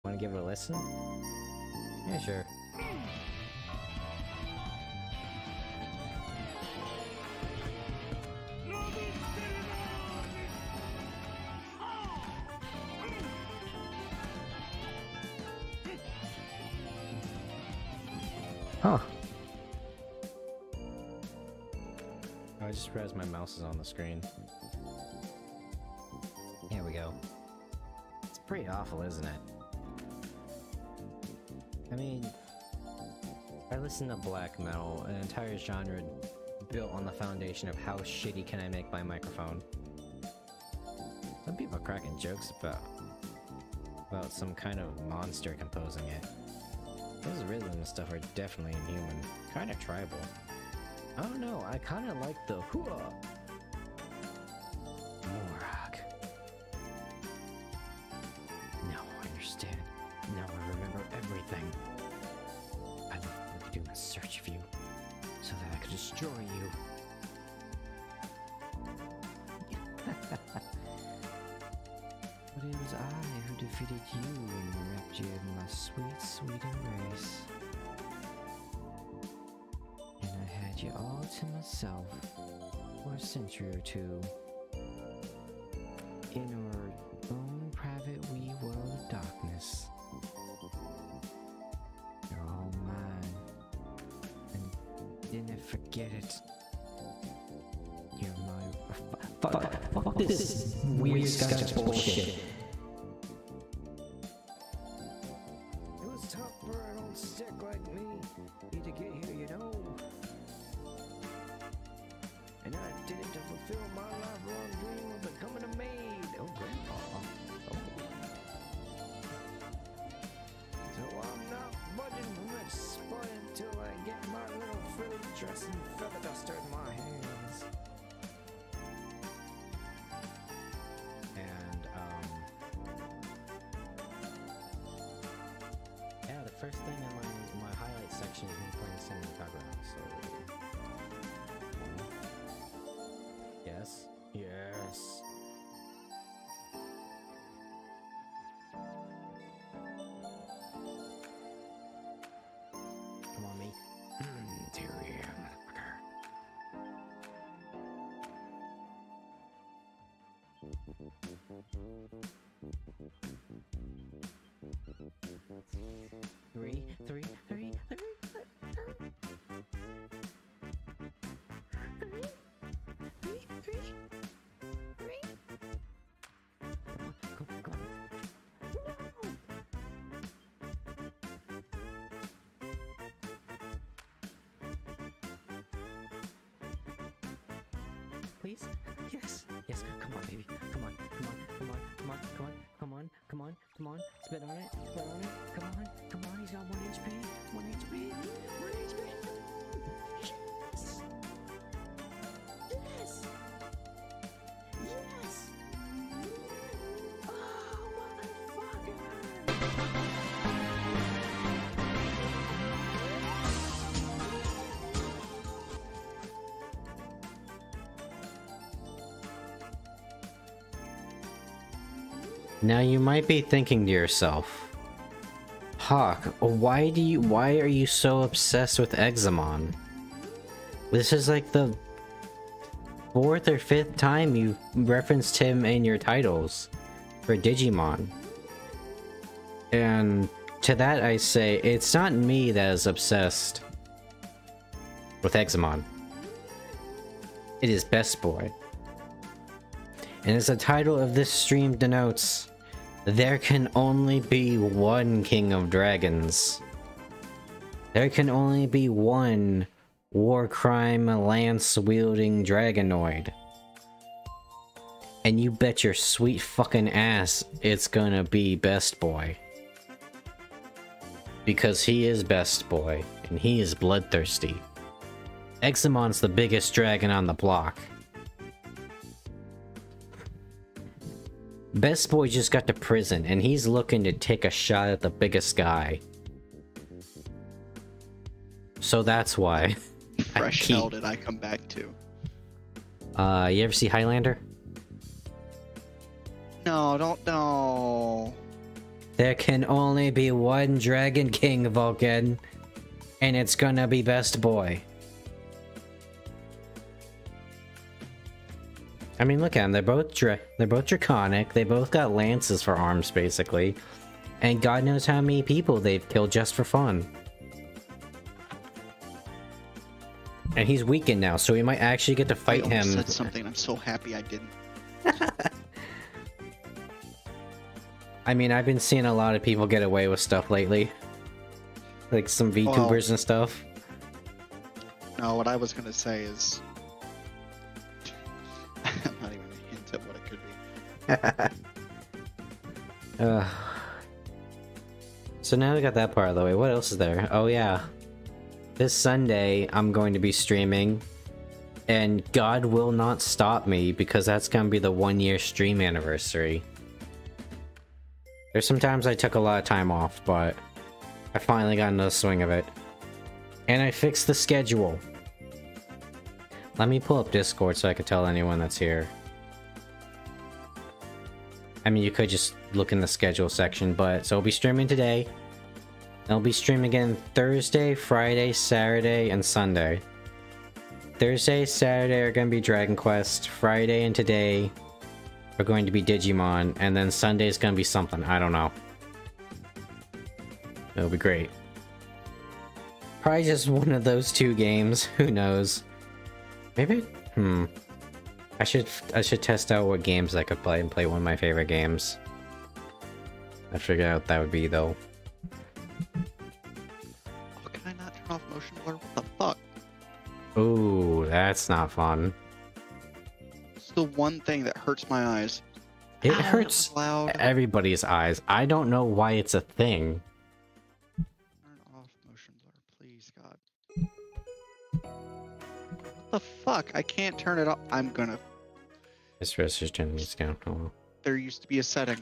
Want to give it a listen? Yeah, sure. Huh. I just realized my mouse is on the screen. Here we go. It's pretty awful, isn't it? I mean, I listen to black metal, an entire genre built on the foundation of how shitty can I make my microphone. Some people are cracking jokes about some kind of monster composing it. Those rhythms and stuff are definitely inhuman, kind of tribal. I don't know, I kind of like the hooah. Morag. Now I understand. Now I remember everything. I left Voodoo in search of you, so that I could destroy you. But it was I who defeated you and wrapped you in my sweet, sweet embrace. And I had you all to myself for a century or two. In our own private wee world of darkness. You're all mine. And didn't forget it. You're my... Fuck this weird Scotch bullshit. It was tough for an old stick like me to get here, you know. And I did it to fulfill my lifelong dream of becoming a maid. Oh, Grandpa. Oh. So I'm not budging from that spot until I get my little frilly dress and feather duster in my hands. And, yeah, the first thing in my highlight section is me playing Cinnamon Cover, so... Yes. Yes. Come on, me. Tyrion. 3, 3, 3, 3. Please? Yes. Yes. Come on, baby. Come on. Come on. Come on. Come on. Come on. Come on. Come on. Come on. Spit on it. Spit on it. Come on. Come on. He's got 1 HP. 1 HP. 1 HP. Yes. Yes. Yes. Oh, motherfucker. Now you might be thinking to yourself, Hawke, why are you so obsessed with Examon? This is like the 4th or 5th time you referenced him in your titles for Digimon. And to that I say, it's not me that is obsessed with Examon. It is Best Boy. And as the title of this stream denotes, there can only be one King of Dragons. There can only be one war crime lance-wielding dragonoid. And you bet your sweet fucking ass it's gonna be Best Boy. Because he is Best Boy, and he is bloodthirsty. Examon's the biggest dragon on the block. Best Boy just got to prison, and he's looking to take a shot at the biggest guy. So that's why. Fresh hell did I come back to? You ever see Highlander? No, don't know. There can only be one Dragon King, Vulcan. And it's gonna be best boy. I mean, look at them. They're both draconic. They both got lances for arms, basically. And God knows how many people they've killed just for fun. And he's weakened now, so we might actually get to fight him. I said something. I'm so happy I didn't. I mean, I've been seeing a lot of people get away with stuff lately. Like some VTubers and stuff. No, what I was gonna say is... I'm not even gonna hint at what it could be. So now we got that part of the way. What else is there? Oh yeah. This Sunday, I'm going to be streaming. And God will not stop me, because that's going to be the 1-year stream anniversary. There's some times I took a lot of time off, but I finally got into the swing of it. And I fixed the schedule. Let me pull up Discord so I can tell anyone that's here. I mean, you could just look in the schedule section, but... So I'll be streaming today. I'll be streaming again Thursday, Friday, Saturday, and Sunday. Thursday, Saturday are going to be Dragon Quest. Friday and today are going to be Digimon. And then Sunday is going to be something. I don't know. It'll be great. Probably just one of those 2 games. Who knows? Maybe... I should test out what games I could play and play one of my favorite games. I figured out what that would be, though. Oh, can I not turn off motion blur? What the fuck? Ooh, that's not fun. It's the one thing that hurts my eyes. It hurts everybody's eyes. I don't know why it's a thing. Turn off motion blur, please, God. What the fuck? I can't turn it off. I'm gonna... This just turning me down. Oh. There used to be a setting.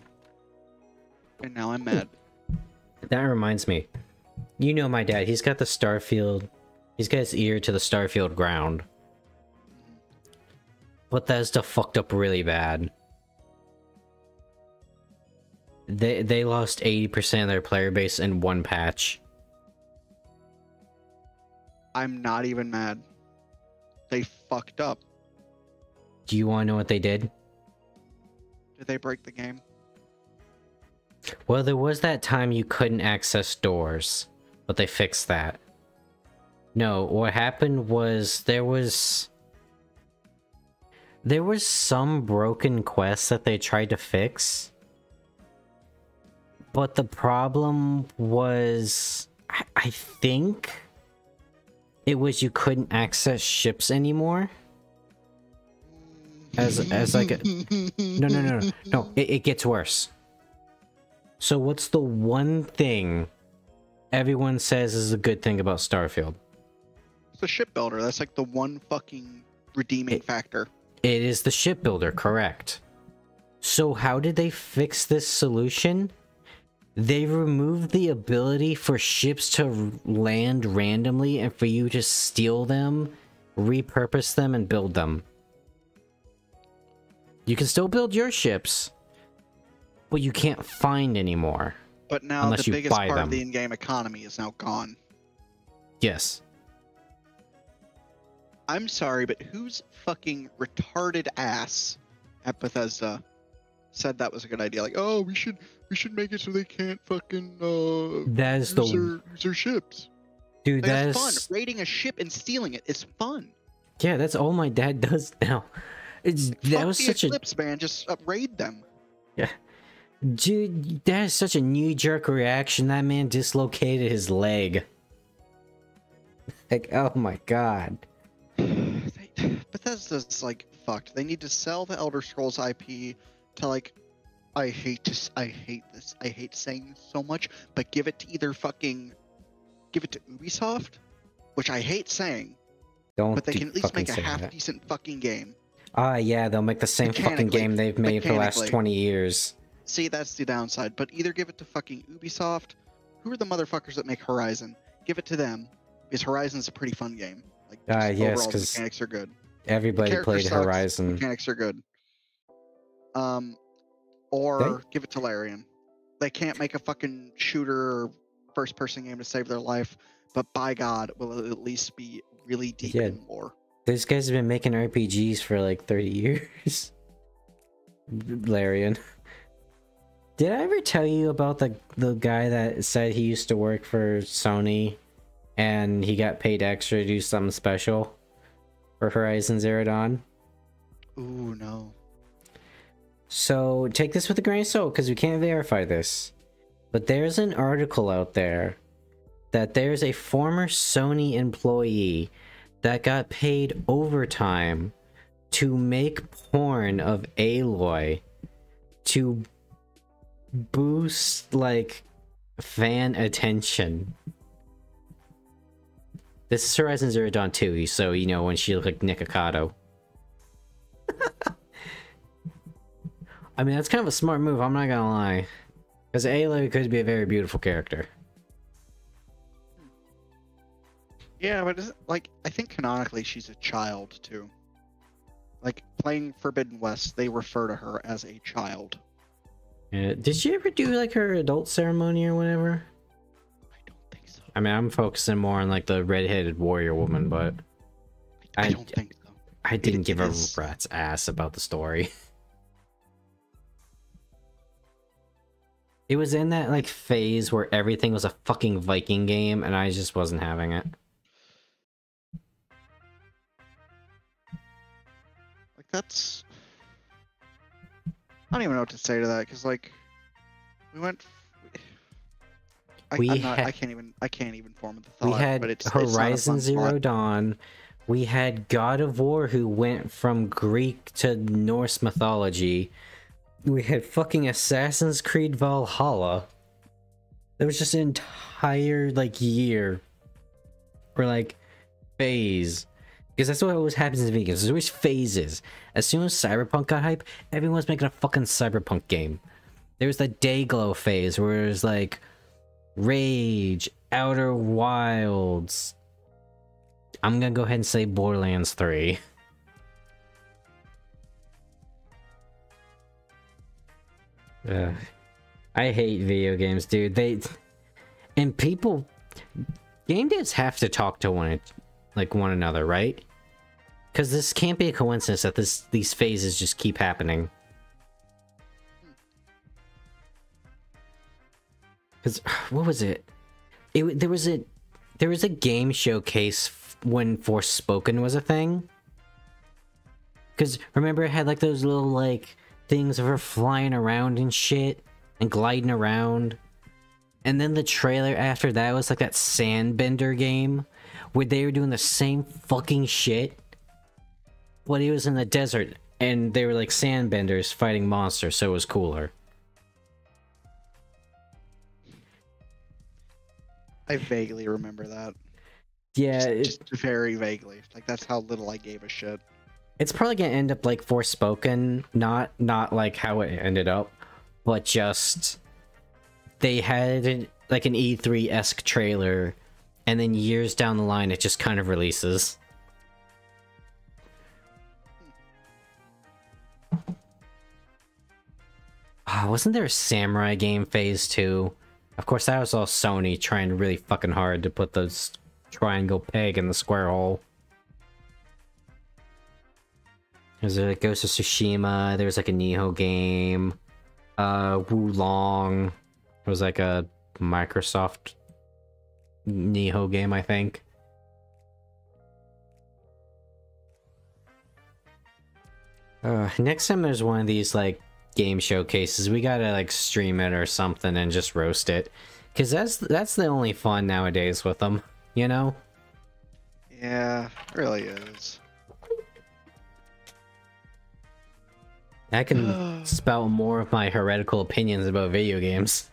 And now I'm mad. That reminds me. You know my dad, he's got the Starfield... He's got his ear to the Starfield ground. Bethesda fucked up really bad. They lost 80% of their player base in one patch. I'm not even mad. They fucked up. Do you want to know what they did? Did they break the game? Well, there was that time you couldn't access doors, but they fixed that. No, what happened was there was some broken quests that they tried to fix. But the problem was, I think it was you couldn't access ships anymore. As like a... No, it gets worse. So what's the one thing everyone says is a good thing about Starfield? It's the shipbuilder. That's like the one fucking redeeming factor. It is the shipbuilder, correct. So how did they fix this solution? They removed the ability for ships to land randomly and for you to steal them, repurpose them, and build them. You can still build your ships, but you can't find anymore. But now the biggest part of the in-game economy is now gone. Yes. I'm sorry, but whose fucking retarded ass at Bethesda said that was a good idea? Like, oh, we should make it so they can't fucking that is use their ships. Dude, like, that is fun. Raiding a ship and stealing it is fun. Yeah, that's all my dad does now. That was such Eclipse, man. Just raid them. Yeah. Dude, that is such a knee-jerk reaction. That man dislocated his leg. Like, oh my god. Bethesda's like fucked. They need to sell the Elder Scrolls IP to like... I hate this. I hate saying this so much, but give it to either fucking... Give it to Ubisoft, which I hate saying. But they can at least make a half-decent fucking game. Yeah, they'll make the same fucking game they've made for the last 20 years. See, that's the downside. But either give it to fucking Ubisoft. Who are the motherfuckers that make Horizon? Give it to them, because Horizon's a pretty fun game. Like, yes, because the mechanics are good. Everybody played Horizon. Mechanics are good. Or give it to Larian. they can't make a fucking shooter or first-person game to save their life, but by God, will it at least be really deep Yeah. in lore. These guys have been making RPGs for like 30 years. Larian. Did I ever tell you about the guy that said he used to work for Sony and he got paid extra to do something special for Horizon Zero Dawn? Ooh, no. So take this with a grain of salt because we can't verify this. But there's an article out there that there's a former Sony employee that got paid overtime to make porn of Aloy to boost, like, fan attention. This is Horizon Zero Dawn 2, so, you know, when she looked like Nikocado. I mean, that's kind of a smart move, I'm not gonna lie. Because Aloy could be a very beautiful character. Yeah, but like, I think canonically she's a child, too. Like, playing Forbidden West, they refer to her as a child. Yeah. Did she ever do, like, her adult ceremony or whatever? I don't think so. I mean, I'm focusing more on, like, the red-headed warrior woman, but... I don't think so. I didn't give a rat's ass about the story. It was in that, like, phase where everything was a fucking Viking game, and I just wasn't having it. Like, that's... I don't even know what to say to that, because, like, we went... I can't even form the thought. We had but it's Horizon not a fun Zero plot. Dawn. We had God of War, who went from Greek to Norse mythology. We had fucking Assassin's Creed Valhalla. There was just an entire, like, year. Or, like, phase. Because that's what always happens in video games. There's always phases. As soon as Cyberpunk got hype, everyone was making a fucking Cyberpunk game. There was the Dayglow phase where it was like Rage, Outer Wilds. I'm gonna go ahead and say Borderlands 3. I hate video games, dude. And people, game devs have to talk to one another, right? Because this can't be a coincidence that these phases just keep happening. Because what was it? There was a game showcase when Forspoken was a thing. Because remember, it had like those little like things of her flying around and shit and gliding around. And then the trailer after that was like that Sandbender game where they were doing the same fucking shit. But it was in the desert and they were like sandbenders fighting monsters, so it was cooler. I vaguely remember that. Yeah, just very vaguely. Like, that's how little I gave a shit. It's probably gonna end up like Forspoken, not like how it ended up, but just they had like an E3-esque trailer, and then years down the line, it just kind of releases. Wasn't there a samurai game phase 2? Of course, that was all Sony trying really fucking hard to put the triangle peg in the square hole. There's like Ghost of Tsushima, there was like a Nihon game. Wulong was like a Microsoft Nihon game, I think. Next time there's one of these like game showcases, we gotta like stream it or something and just roast it, because that's the only fun nowadays with them, you know? Yeah, it really is. I can spout more of my heretical opinions about video games.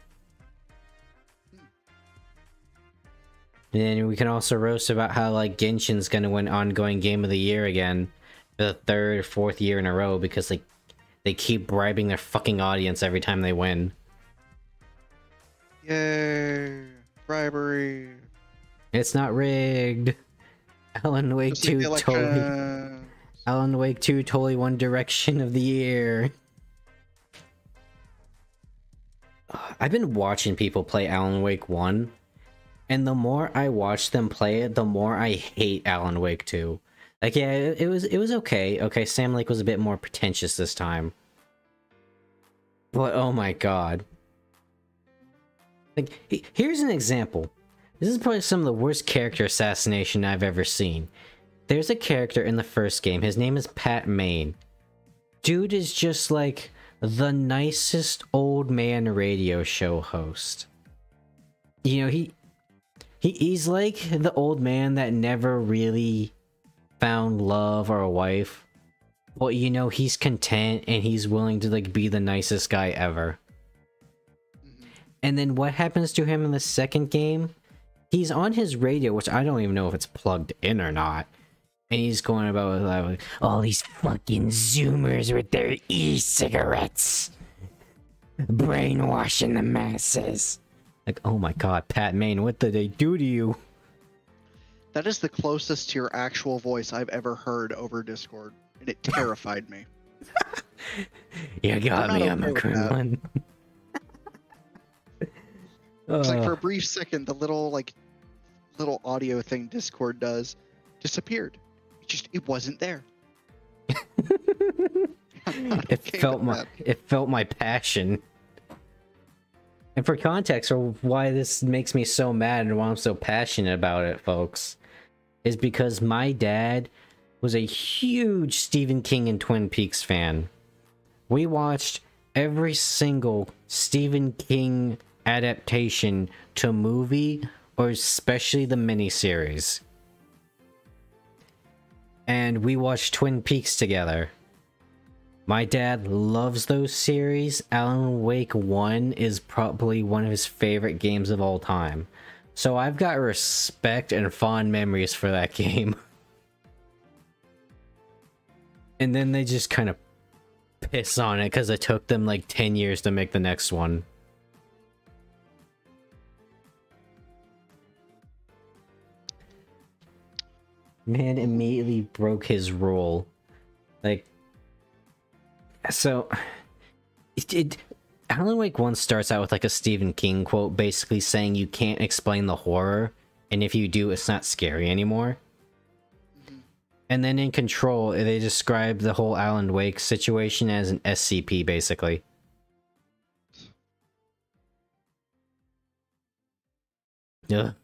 And then we can also roast about how like Genshin's gonna win ongoing game of the year again for the third or fourth year in a row, because like they keep bribing their fucking audience every time they win. Yay! Bribery. It's not rigged. Alan Wake 2 totally. Alan Wake 2 totally One Direction of the year. I've been watching people play Alan Wake 1, and the more I watch them play it, the more I hate Alan Wake 2. Like, yeah, it was okay. Okay, Sam Lake was a bit more pretentious this time. But oh my god. Like, here's an example. This is probably some of the worst character assassination I've ever seen. There's a character in the first game. His name is Pat Maine. Dude is just like the nicest old man radio show host. You know, he's like the old man that never really found love or a wife. But you know, he's content and he's willing to like be the nicest guy ever. And then what happens to him in the second game? He's on his radio, which I don't even know if it's plugged in or not. And he's going about like, all these fucking Zoomers with their e-cigarettes. Brainwashing the masses. Like, oh my god, Pat Maine, what did they do to you? That is the closest to your actual voice I've ever heard over Discord, and it terrified me. You got me, I'm a Kremlin. It's like for a brief second, the little audio thing Discord does disappeared. It wasn't there. It felt my passion. And for context, or why this makes me so mad and why I'm so passionate about it, folks, is because my dad was a huge Stephen King and Twin Peaks fan. We watched every single Stephen King adaptation to movie, or especially the miniseries. And we watched Twin Peaks together. My dad loves those series. Alan Wake 1 is probably one of his favorite games of all time. So I've got respect and fond memories for that game. And then they just kind of piss on it because it took them like 10 years to make the next one. Man immediately broke his rule. Like, so Alan Wake 1 starts out with like a Stephen King quote basically saying you can't explain the horror, and if you do, it's not scary anymore. And then in Control, they describe the whole Alan Wake situation as an SCP, basically. Ugh.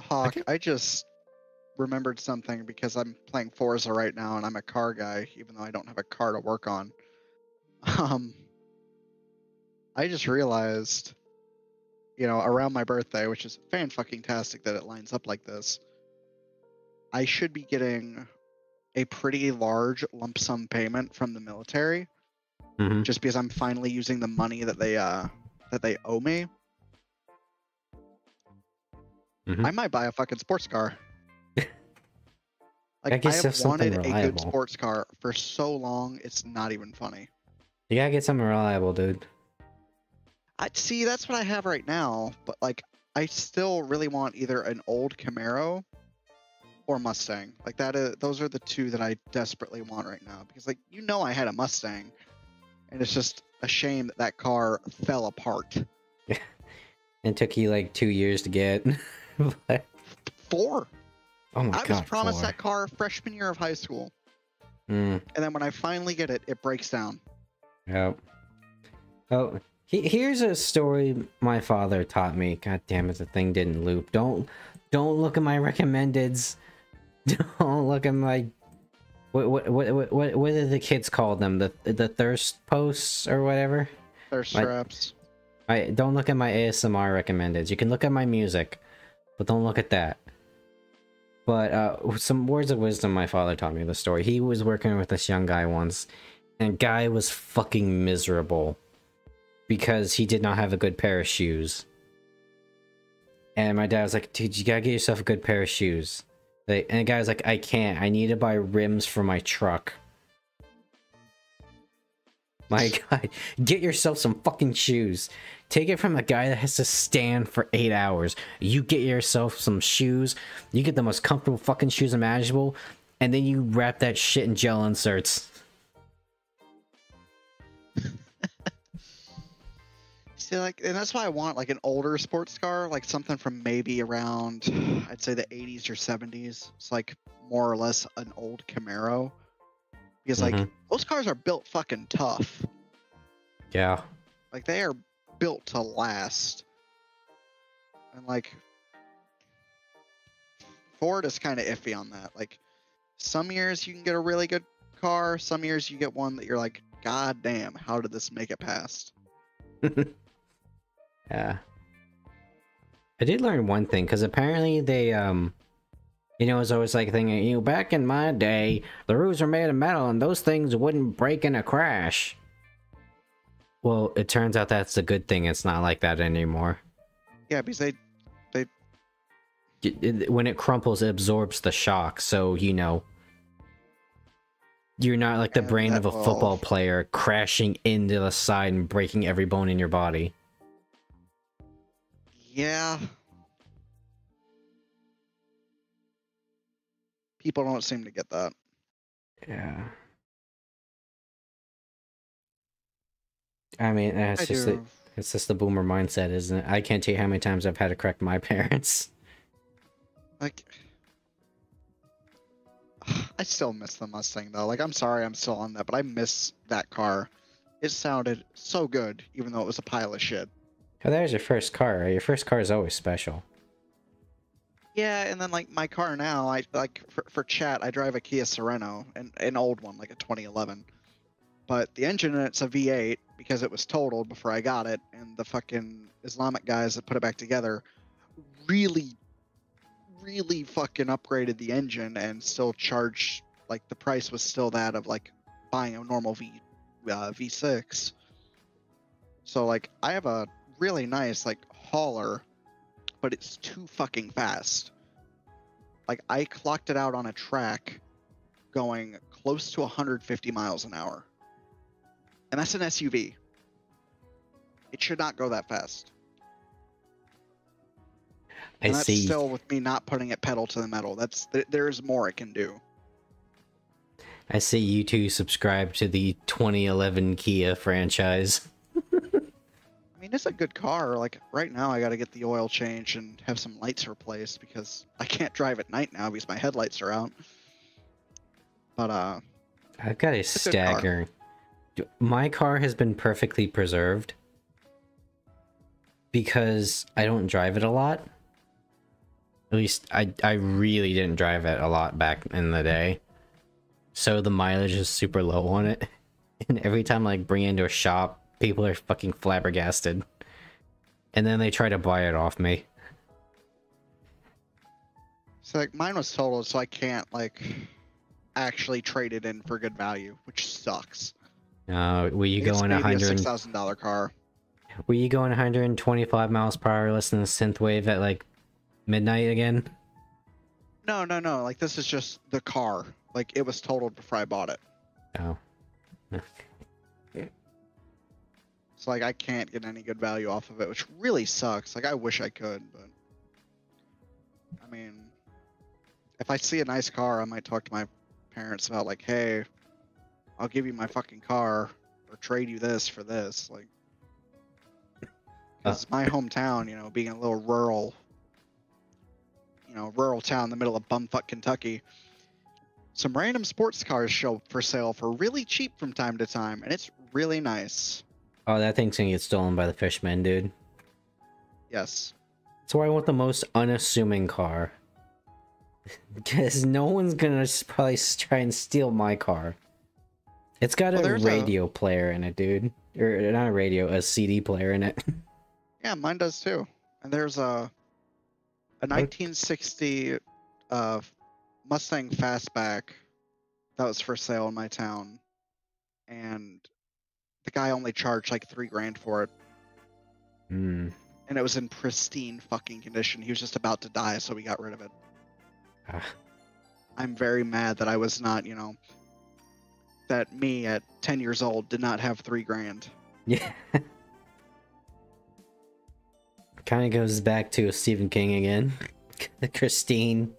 Hawke, I just remembered something because I'm playing Forza right now and I'm a car guy, even though I don't have a car to work on. I just realized, you know, around my birthday, which is fan-fucking-tastic that it lines up like this, I should be getting a pretty large lump sum payment from the military, just because I'm finally using the money that they owe me. I might buy a fucking sports car. Like, I have wanted a good sports car for so long, it's not even funny. You gotta get something reliable, dude. See, that's what I have right now, but like, I still really want either an old Camaro or Mustang. Like those are the two that I desperately want right now, because like, you know, I had a Mustang, and it's just a shame that that car fell apart. It took you like 2 years to get. 4. Oh my god! I was promised that car freshman year of high school, and then when I finally get it, it breaks down. Yep. Oh, here's a story my father taught me. God damn it, the thing didn't loop. Don't look at my recommendeds. Don't look at my what do the kids call them? The thirst posts or whatever. Thirst traps. Don't look at my ASMR recommendeds. You can look at my music, but don't look at that. But some words of wisdom my father taught me the story. He was working with this young guy once, and guy was fucking miserable because he did not have a good pair of shoes. And my dad was like, dude, you gotta get yourself a good pair of shoes. And the guy was like, I can't. I need to buy rims for my truck. My God, get yourself some fucking shoes. Take it from a guy that has to stand for 8 hours. You get yourself some shoes. You get the most comfortable fucking shoes imaginable. And then you wrap that shit in gel inserts. See, like, and that's why I want like an older sports car, like something from maybe around, I'd say the 80s or 70s. It's like more or less an old Camaro, because like those cars are built fucking tough. Yeah. Like they are built to last. And like Ford is kind of iffy on that. Like some years you can get a really good car, some years you get one that you're like, God damn, how did this make it past? Yeah. I did learn one thing, because apparently they, you know, it's always like thinking, you know, back in my day, the roofs were made of metal and those things wouldn't break in a crash. Well, it turns out that's a good thing. It's not like that anymore. Yeah, because when it crumples, it absorbs the shock, so, you know, you're not like the brain of a football player crashing into the side and breaking every bone in your body. Yeah. People don't seem to get that. Yeah. I mean, it's just the boomer mindset, isn't it? I can't tell you how many times I've had to correct my parents. Like, I still miss the Mustang though. Like, I'm sorry I'm still on that, but I miss that car. It sounded so good, even though it was a pile of shit. Oh, that was your first car, right? Your first car is always special. Yeah, and then like my car now, I like for chat, I drive a Kia Sorento, an old one, like a 2011. But the engine in it's a V8 because it was totaled before I got it, and the fucking Islamic guys that put it back together really fucking upgraded the engine and still charged, like the price was still that of like buying a normal V6. So like I have a really nice like hauler, but it's too fucking fast. Like I clocked it out on a track going close to 150 miles an hour. And that's an SUV. It should not go that fast. And that's still with me not putting it pedal to the metal. There's more it can do. I see you two subscribe to the 2011 Kia franchise. I mean, it's a good car. Like right now, I got to get the oil changed and have some lights replaced because I can't drive at night now because my headlights are out. But I've got a staggering. My car has been perfectly preserved because I don't drive it a lot. At least I really didn't drive it a lot back in the day. So the mileage is super low on it. And every time I like bring it into a shop, people are fucking flabbergasted. And then they try to buy it off me. So like mine was totaled, so I can't like actually trade it in for good value, which sucks. Were you going maybe a $6,000 car? Were you going 125 miles per hour listening to synthwave at like midnight again? No. Like this is just the car. Like it was totaled before I bought it. Oh. So like I can't get any good value off of it, which really sucks. Like I wish I could, but I mean, if I see a nice car, I might talk to my parents about like, hey, I'll give you my fucking car or trade you this for this. Like, because my hometown, you know, being a little rural town in the middle of bumfuck Kentucky, some random sports cars show up for sale for really cheap from time to time, and it's really nice. Oh, that thing's gonna get stolen by the fishmen, dude. Yes. That's why I want the most unassuming car. Because no one's gonna probably try and steal my car. It's got a radio player in it, dude. Or not a radio, a CD player in it. Yeah, mine does too. And there's a 1960 Mustang Fastback that was for sale in my town, and the guy only charged like $3,000 for it. And it was in pristine fucking condition. He was just about to die, so we got rid of it. I'm very mad that I was not, you know, that me at 10 years old did not have $3,000. Yeah. Kind of goes back to Stephen King again. Christine.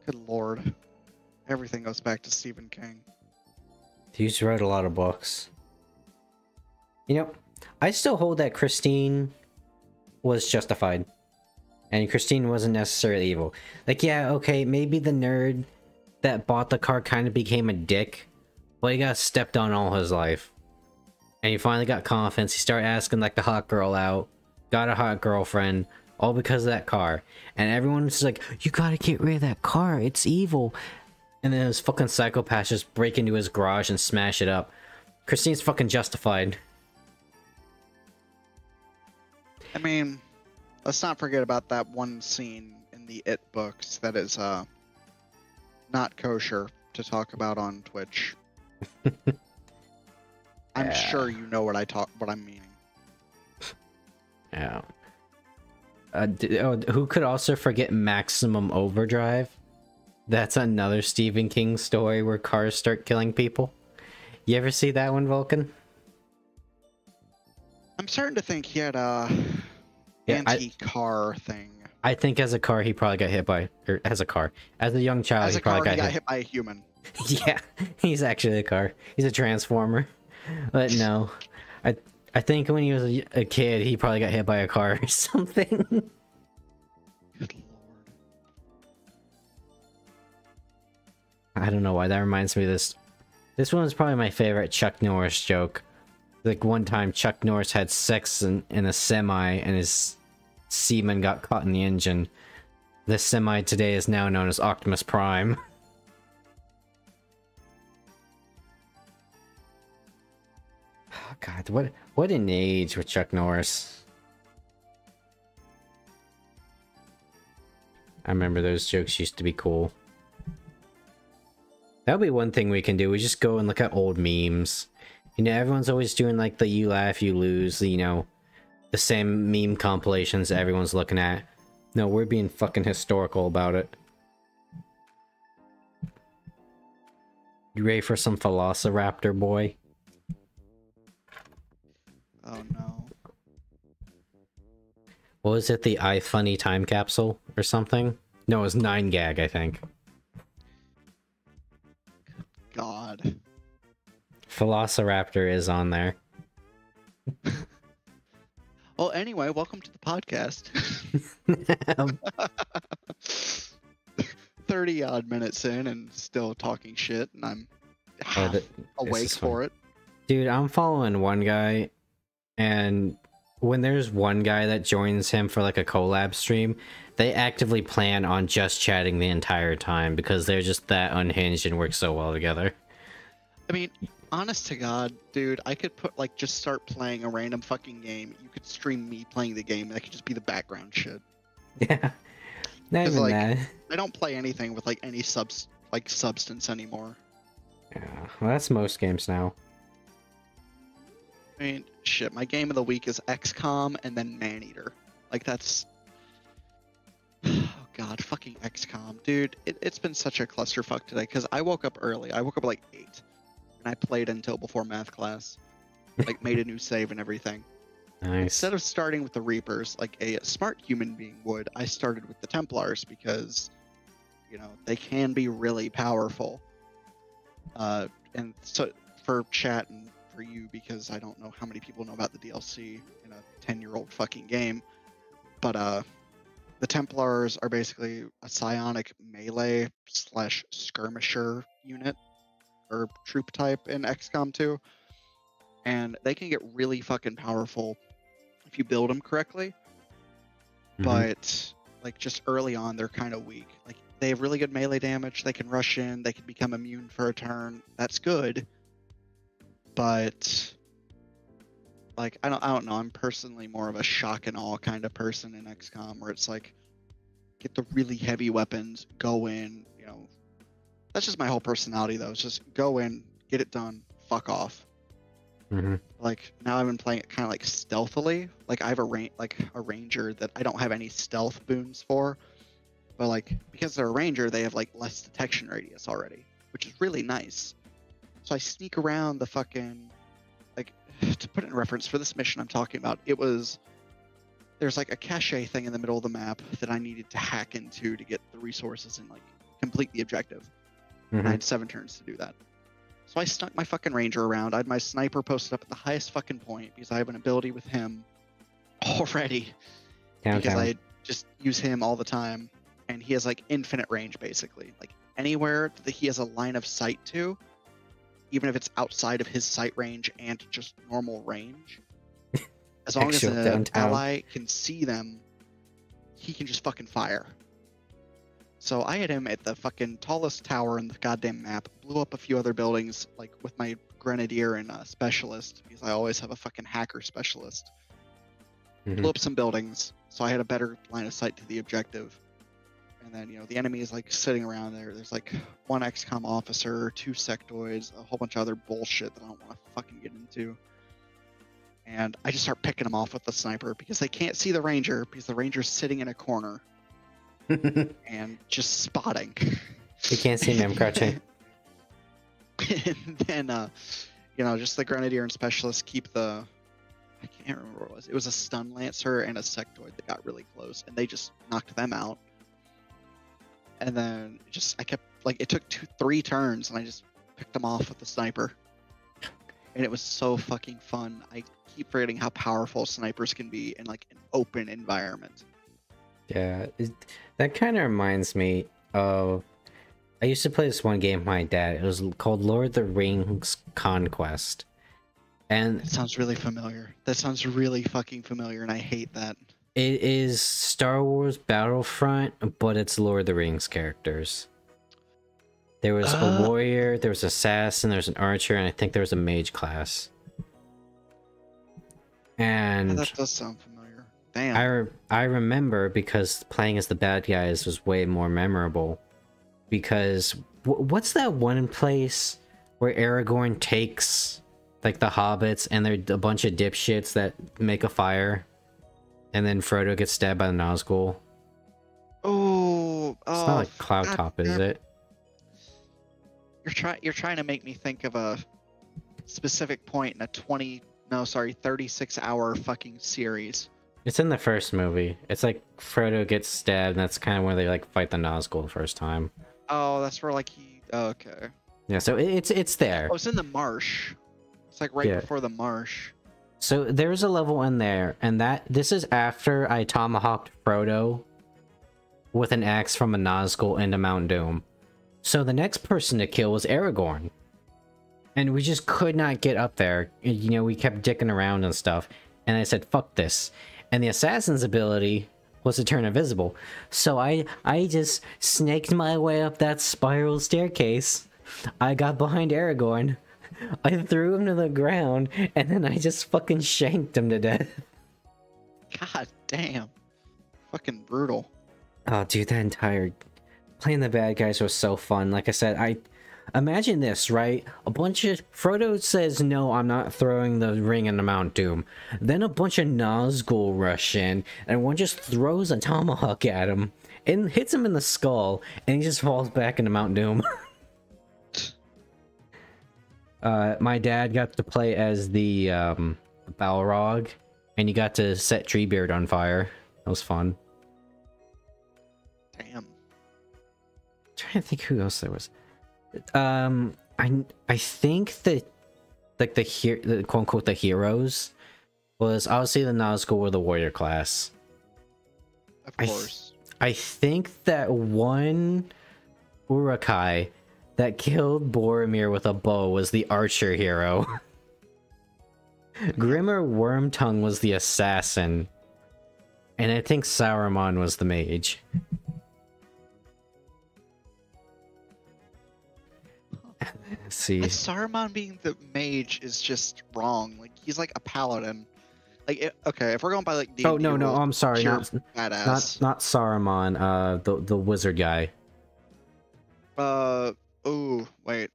Good lord. Everything goes back to Stephen King. He's wrote a lot of books. You know, I still hold that Christine was justified. And Christine wasn't necessarily evil. Like, yeah, okay, maybe the nerd that bought the car kind of became a dick, but he got stepped on all his life. And he finally got confidence. He started asking, like, the hot girl out. Got a hot girlfriend. All because of that car. And everyone's like, you gotta get rid of that car. It's evil. And then his fucking psychopath just break into his garage and smash it up. Christine's fucking justified. I mean, let's not forget about that one scene in the It books that is not kosher to talk about on Twitch. I'm sure you know what I'm meaning. Yeah. Who could also forget Maximum Overdrive? That's another Stephen King story where cars start killing people. You ever see that one, Vulcan? I'm starting to think he had a anti-car thing. I think as a car he probably got hit by, or as a car, as a young child he probably got hit by a human. Yeah, he's actually a car. He's a transformer. But no, I think when he was a kid he probably got hit by a car or something. Good lord. I don't know why that reminds me of this. This one was probably my favorite Chuck Norris joke. Like one time Chuck Norris had sex in a semi and his semen got caught in the engine. This semi today is now known as Optimus Prime. Oh god, what an age with Chuck Norris. I remember those jokes used to be cool. That'll be one thing we can do. We just go and look at old memes. You know, everyone's always doing like the you laugh, you lose, you know, the same meme compilations that everyone's looking at. No, we're being fucking historical about it. You ready for some Velociraptor, boy? Oh no. What was it, the iFunny time capsule or something? No, it was 9gag, I think. God. Velociraptor is on there. Well, anyway, welcome to the podcast. 30 odd minutes in and still talking shit, and I'm awake for it. Dude, I'm following one guy, and when there's one guy that joins him for like a collab stream, they actively plan on just chatting the entire time because they're just that unhinged and work so well together. I mean, honest to God, dude, I could just start playing a random fucking game. You could stream me playing the game, and that could just be the background shit. Yeah. Not even that. I don't play anything with like any substance anymore. Yeah, well, that's most games now. I mean, shit, my game of the week is XCOM and then Maneater. Like, that's... Oh god, fucking XCOM. Dude, it's been such a clusterfuck today, because I woke up early. I woke up at like 8. And I played until before math class. Like, made a new save and everything. Nice. Instead of starting with the Reapers, like a smart human being would, I started with the Templars, because, you know, they can be really powerful. And so, for chat and for you, because I don't know how many people know about the DLC in a 10-year-old fucking game, but the Templars are basically a psionic melee / skirmisher unit or troop type in XCOM 2, and they can get really fucking powerful if you build them correctly. But like just early on, they're kind of weak. Like, they have really good melee damage. They can rush in. They can become immune for a turn. That's good. But like, I don't know. I'm personally more of a shock and awe kind of person in XCOM, where it's like, get the really heavy weapons, go in. You know, that's just my whole personality, though. It's just go in, get it done, fuck off. Like, now I've been playing it kind of like stealthily. Like, I have a ranger that I don't have any stealth boons for, but like, because they're a ranger, they have like less detection radius already, which is really nice. So I sneak around the fucking, like, to put it in reference for this mission I'm talking about, there's like a cache thing in the middle of the map that I needed to hack into to get the resources and like complete the objective. And I had 7 turns to do that. So I snuck my fucking ranger around. I had my sniper posted up at the highest fucking point because I have an ability with him already. Because I just use him all the time, and he has like infinite range basically. Like anywhere that he has a line of sight to, even if it's outside of his sight range and just normal range, as long as an ally can see them, he can just fucking fire. So I had him at the fucking tallest tower in the goddamn map, blew up a few other buildings, like with my grenadier and specialist, because I always have a fucking hacker specialist. Blew up some buildings, so I had a better line of sight to the objective. And then, you know, the enemy is like sitting around there. There's like one XCOM officer, 2 sectoids, a whole bunch of other bullshit that I don't want to fucking get into. And I just start picking them off with the sniper because they can't see the ranger because the ranger's sitting in a corner and just spotting. You can't see me, I'm crouching. And then, you know, just the grenadier and specialist keep the... I can't remember what it was. It was a stun lancer and a sectoid that got really close, and they just knocked them out. And then I kept, like, it took 3 turns, and I just picked them off with the sniper. And it was so fucking fun. I keep forgetting how powerful snipers can be in, like, an open environment. Yeah, that kind of reminds me of... I used to play this one game with my dad. It was called Lord of the Rings Conquest. And that sounds really familiar. That sounds really fucking familiar, and I hate that. It is Star Wars Battlefront, but it's Lord of the Rings characters. There was a warrior, there was an assassin, there was an archer, and I think there was a mage class. And that does sound familiar. Damn. I remember because playing as the bad guys was way more memorable. Because what's that one place where Aragorn takes like the hobbits and they're a bunch of dipshits that make a fire, and then Frodo gets stabbed by the Nazgul? Oh, it's not like Cloud Top, is it? You're trying to make me think of a specific point in a 36-hour fucking series. It's in the first movie. It's like Frodo gets stabbed, and that's kind of where they like fight the Nazgul the first time. Oh, that's where like he. Oh, okay. Yeah, so it's there. Oh, it's in the marsh. It's like right before the marsh. So there's a level in there, and this is after I tomahawked Frodo with an axe from a Nazgul into Mount Doom. So the next person to kill was Aragorn. And we just could not get up there. You know, we kept dicking around and stuff. And I said, fuck this. And the assassin's ability was to turn invisible. So I just snaked my way up that spiral staircase. I got behind Aragorn. I threw him to the ground, and then I just fucking shanked him to death. God damn. Fucking brutal. Oh, dude, that entire... Playing the bad guys was so fun. Like I said, imagine this, right? A bunch of... Frodo says, no, I'm not throwing the ring into Mount Doom. Then a bunch of Nazgul rush in, and one just throws a tomahawk at him, and hits him in the skull, and he just falls back into Mount Doom. My dad got to play as the Balrog, and he got to set Treebeard on fire. That was fun. Damn. I'm trying to think who else there was. I think that like the quote unquote the heroes was obviously the Nazgul or the warrior class. Of course. I think that one Urukai that killed Boromir with a bow was the archer hero. Grimmer Wormtongue was the assassin. And I think Saruman was the mage. Let's see. Saruman being the mage is just wrong. Like, he's like a paladin. Like, okay, if we're going by like D&D, oh no, I'm sorry, not Saruman. The wizard guy. Oh, wait.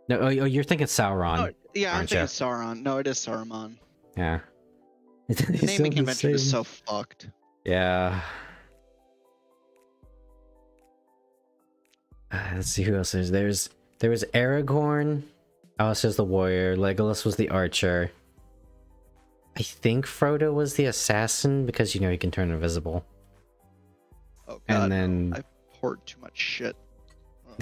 No, oh, you're thinking Sauron. Oh, yeah, I'm thinking Sauron. No, it is Saruman. Yeah. The naming convention is so fucked. Yeah. Let's see who else is. There was Aragorn. Alice is the warrior. Legolas was the archer. I think Frodo was the assassin because, you know, he can turn invisible. Oh god, and then I've poured too much shit. Oh,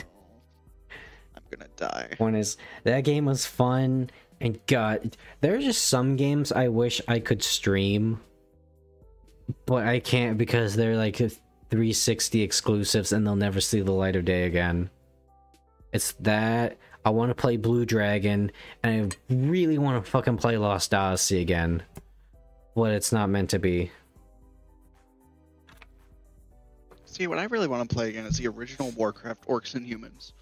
I'm gonna die. One is that game was fun, and God, there are just some games I wish I could stream, but I can't because they're like 360 exclusives and they'll never see the light of day again. It's that I want to play Blue Dragon, and I really want to fucking play Lost Odyssey again, but it's not meant to be. See, what I really want to play again is the original Warcraft Orcs and Humans,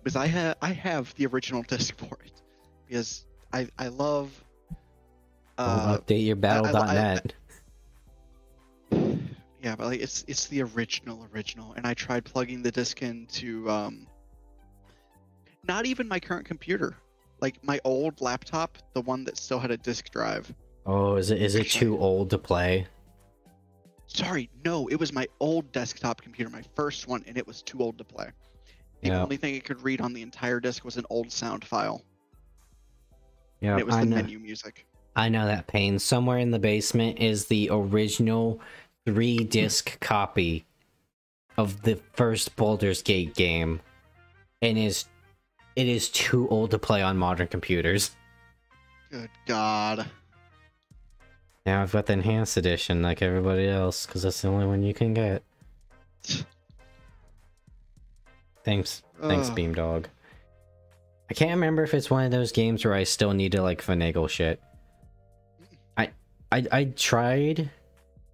because I have the original disc for it, because I love. Update your battle.net. Yeah, but like it's the original, and I tried plugging the disc into not even my current computer, like my old laptop, the one that still had a disk drive. Oh, is it too old to play? Sorry, no, it was my old desktop computer, my first one, and it was too old to play. The only thing it could read on the entire disk was an old sound file. Yeah, and it was the menu music. I know that pain. Somewhere in the basement is the original 3-disc copy of the first Baldur's Gate game, and it is too old to play on modern computers. Good God. Now I've got the enhanced edition like everybody else, because that's the only one you can get. Thanks, Beamdog. I can't remember if it's one of those games where I still need to like finagle shit. I tried.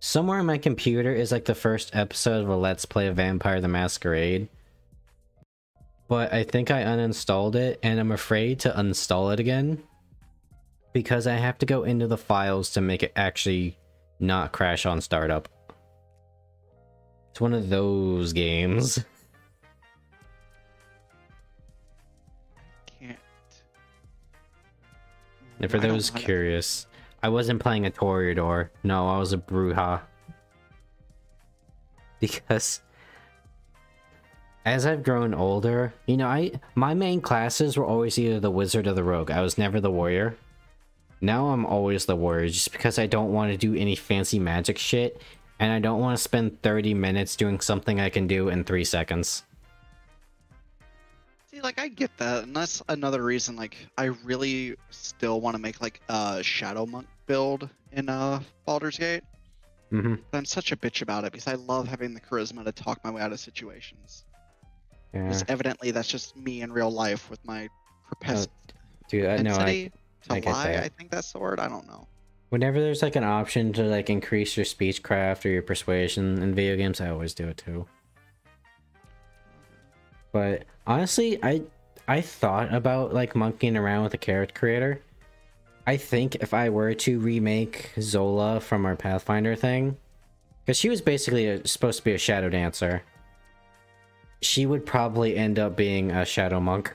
Somewhere on my computer is like the first episode of a Let's Play of Vampire the Masquerade. But I think I uninstalled it, and I'm afraid to uninstall it again, because I have to go into the files to make it actually not crash on startup. It's one of those games. Can't. And for those curious, I wasn't playing a Toreador. No, I was a Bruja. Because as I've grown older, you know, my main classes were always either the wizard or the rogue. I was never the warrior. Now I'm always the warrior, just because I don't want to do any fancy magic shit, and I don't want to spend 30 minutes doing something I can do in 3 seconds. See, like, I get that, and that's another reason, like, I really still want to make, like, a Shadow Monk build in Baldur's Gate. Mm-hmm. But I'm such a bitch about it, because I love having the charisma to talk my way out of situations. Yeah. Because evidently that's just me in real life with my Dude, I know, to I get lie, that. I think that's the word, I don't know. Whenever there's like an option to like increase your speechcraft or your persuasion in video games, I always do it too. But honestly, I thought about like monkeying around with a character creator. I think if I were to remake Zola from our Pathfinder thing, because she was basically supposed to be a shadow dancer, she would probably end up being a shadow monk.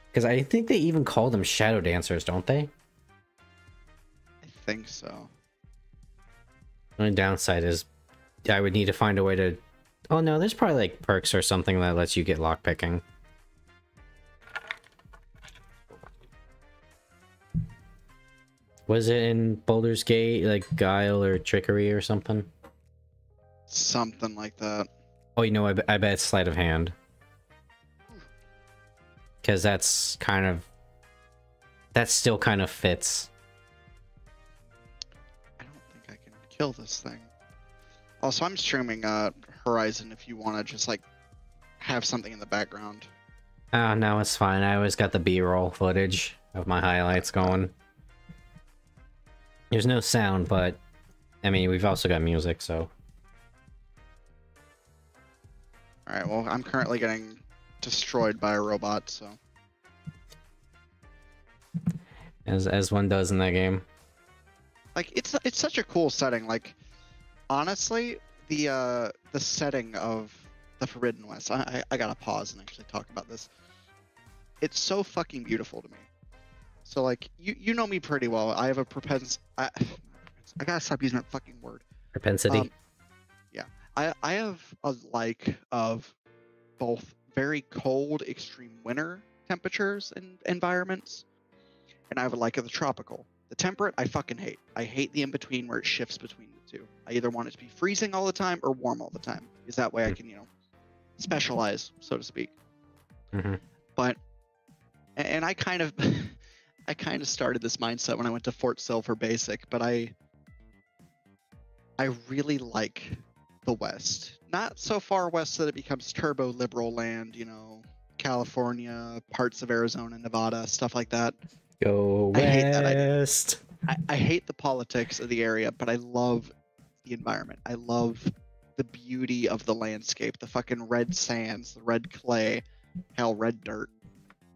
Because I think they even call them shadow dancers, don't they? I think so. The only downside is I would need to find a way to... Oh no, there's probably like perks or something that lets you get lockpicking. Was it in Baldur's Gate, like guile or trickery or something? Something like that. Oh, you know, I bet it's sleight of hand. Because that's kind of... That still kind of fits. I don't think I can kill this thing. Also, I'm streaming Horizon if you want to just, like, have something in the background. Oh, no, it's fine. I always got the B-roll footage of my highlights going. There's no sound, but... I mean, we've also got music, so... Alright, well, I'm currently getting destroyed by a robot, so... As one does in that game. Like, it's such a cool setting. Like, honestly, the setting of the Forbidden West... I gotta pause and actually talk about this. It's so fucking beautiful to me. So, like, you know me pretty well. I have a I gotta stop using that fucking word. Propensity? Yeah. I have a like of both very cold, extreme winter temperatures and environments, and I have a like of the tropical. The temperate, I fucking hate. I hate the in-between where it shifts between the two. I either want it to be freezing all the time or warm all the time, because that way I can, you know, specialize, so to speak. Mm-hmm. But and I kind of I kind of started this mindset when I went to Fort Sill for basic, but I really like the West. Not so far west that it becomes turbo liberal land, you know, California, parts of Arizona, Nevada, stuff like that. Go I hate that idea. west. I hate the politics of the area, but I love the environment. I love the beauty of the landscape, the fucking red sands, the red clay, hell, red dirt.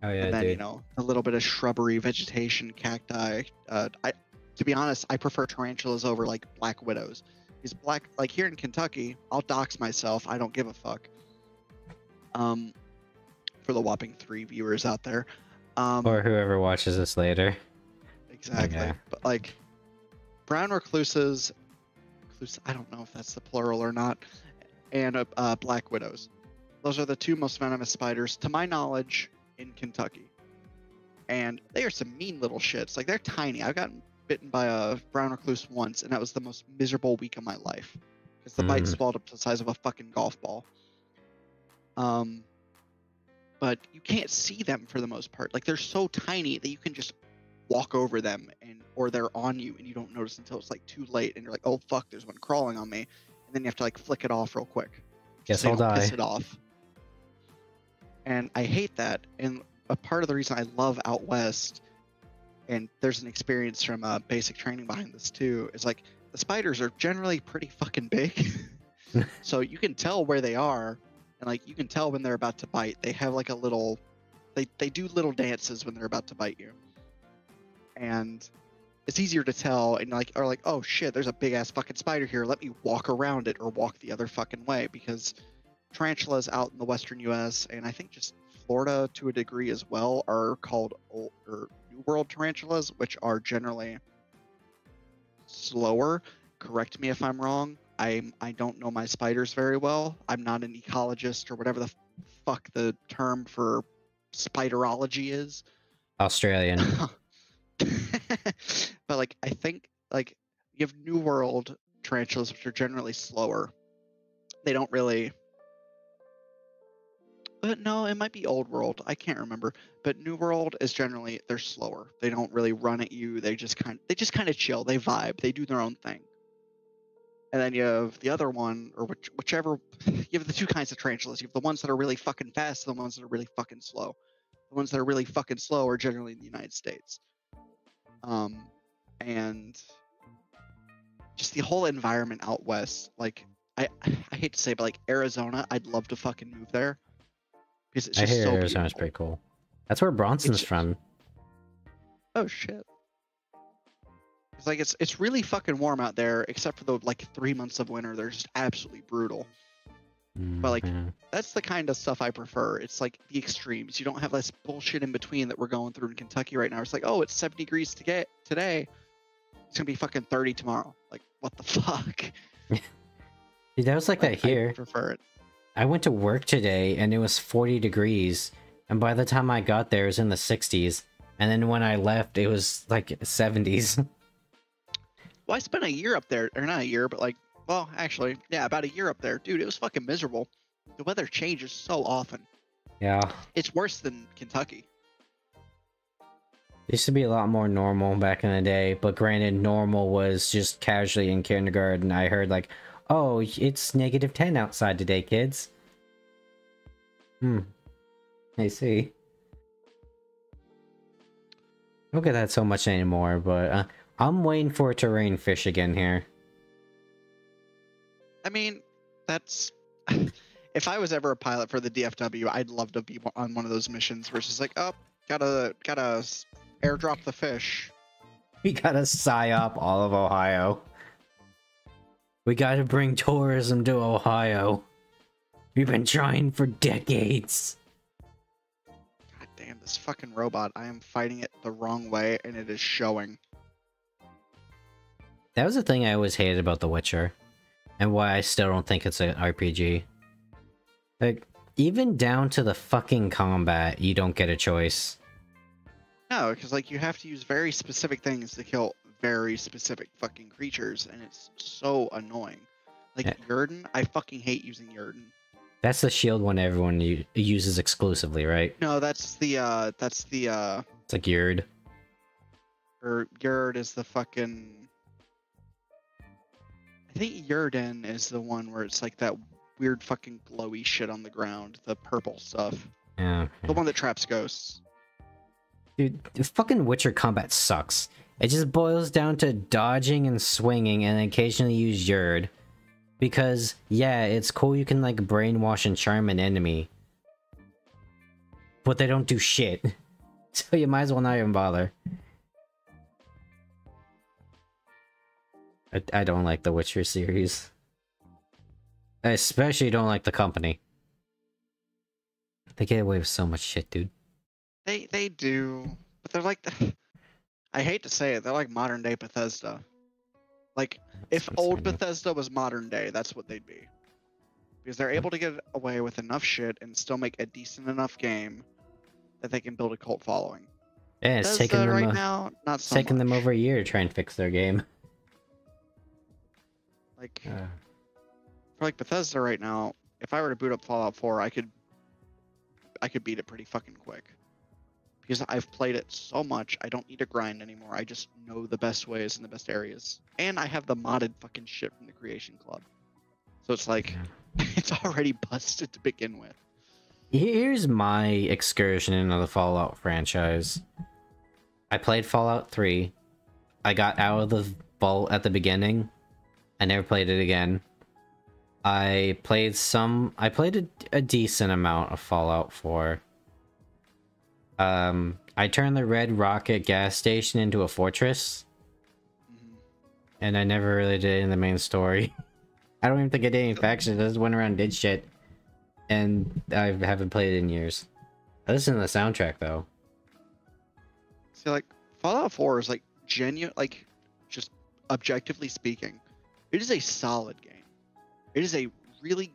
Oh yeah, And then, dude. you know, a little bit of shrubbery, vegetation, cacti. To be honest, I prefer tarantulas over like black widows. These black, like here in Kentucky, I'll dox myself. I don't give a fuck. For the whopping 3 viewers out there. Or whoever watches this later. Exactly. Okay. But like brown recluses, I don't know if that's the plural or not, and black widows. Those are the 2 most venomous spiders, to my knowledge, in Kentucky. And they are some mean little shits. Like, they're tiny. I've gotten bitten by a brown recluse once, and that was the most miserable week of my life. Because the bite swelled up to the size of a fucking golf ball. But you can't see them for the most part. Like, they're so tiny that you can just walk over them, or they're on you, and you don't notice until it's, like, too late. And you're like, oh, fuck, there's one crawling on me. And then you have to, like, flick it off real quick. Guess so I'll die. piss it off. And I hate that. And a part of the reason I love out west, and there's an experience from basic training behind this too, is like the spiders are generally pretty fucking big. So you can tell where they are, and like you can tell when they're about to bite. They have like a little, they do little dances when they're about to bite you. And it's easier to tell, and like, or like, oh shit, there's a big ass fucking spider here. Let me walk around it or walk the other fucking way, because tarantulas out in the western U.S. and I think just Florida to a degree as well are called New World tarantulas, which are generally slower. Correct me if I'm wrong. I don't know my spiders very well. I'm not an ecologist or whatever the fuck the term for spiderology is. Australian. But like I think like you have New World tarantulas, which are generally slower. They don't really. But no, it might be Old World. I can't remember. But New World is generally they're slower. They don't really run at you. They just kind of chill. They vibe. They do their own thing. And then you have the other one, or whichever. You have the 2 kinds of tarantulas. You have the ones that are really fucking fast, and the ones that are really fucking slow. The ones that are really fucking slow are generally in the United States. And just the whole environment out west. Like I hate to say, but like Arizona, I'd love to fucking move there. It's just I hear so Arizona's beautiful. pretty cool. That's where Bronson's from. Oh shit. It's like it's really fucking warm out there, except for the like 3 months of winter. They're just absolutely brutal. But like that's the kind of stuff I prefer. It's like the extremes. You don't have this bullshit in between that we're going through in Kentucky right now. It's like, oh, it's 70 degrees today. It's gonna be fucking 30 tomorrow. Like, what the fuck? Dude, that was like that here. I prefer it. I went to work today and it was 40 degrees, and by the time I got there it was in the 60s, and then when I left it was like 70s. Well, I spent a year up there, or not a year, but like, well, actually, yeah, about a year up there. Dude, it was fucking miserable. The weather changes so often. Yeah. It's worse than Kentucky. It used to be a lot more normal back in the day, but granted, normal was just casually in kindergarten. I heard like, oh, it's -10 outside today, kids. I see. Don't get that so much anymore, but I'm waiting for it to rain fish again here. I mean, that's... If I was ever a pilot for the DFW, I'd love to be on one of those missions where it's just like, oh, gotta airdrop the fish. We gotta psyop all of Ohio. We gotta bring tourism to Ohio. We've been trying for decades. God damn, this fucking robot. I am fighting it the wrong way, and it is showing. That was the thing I always hated about The Witcher, and why I still don't think it's an RPG. Like, even down to the fucking combat, you don't get a choice. No, because like you have to use very specific things to kill very specific fucking creatures, and it's so annoying. Like Jurden, I fucking hate using Jurden. That's the shield one everyone uses exclusively, right? No, that's the It's like Yurd. or Yurd is the fucking. I think Yurden is the one where it's like that weird fucking glowy shit on the ground, the purple stuff. Yeah. The one that traps ghosts. Dude, the fucking Witcher combat sucks. It just boils down to dodging and swinging and occasionally use Yurd. Because, yeah, it's cool you can, like, brainwash and charm an enemy. But they don't do shit. So you might as well not even bother. I don't like the Witcher series. I especially don't like the company. They get away with so much shit, dude. They do, but they're like I hate to say it, they're like modern day Bethesda. Like if old Bethesda was modern day, that's what they'd be. Because they're able to get away with enough shit and still make a decent enough game that they can build a cult following. Yeah, it's Bethesda taken them right now, not so taken them much. over a year to try and fix their game. Like for like Bethesda right now, if I were to boot up Fallout 4, I could beat it pretty fucking quick. Because I've played it so much, I don't need to grind anymore. I just know the best ways and the best areas. And I have the modded fucking shit from the Creation Club. So it's like, it's already busted to begin with. Here's my excursion into the Fallout franchise. I played Fallout 3. I got out of the vault at the beginning. I never played it again. I played a decent amount of Fallout 4. I turned the Red Rocket gas station into a fortress. And I never really did it in the main story. I don't even think I did any factions. I just went around and did shit. And I haven't played it in years. I listen to the soundtrack, though. See, like, Fallout 4 is, like, genuine, like, just objectively speaking, it is a solid game. It is a really...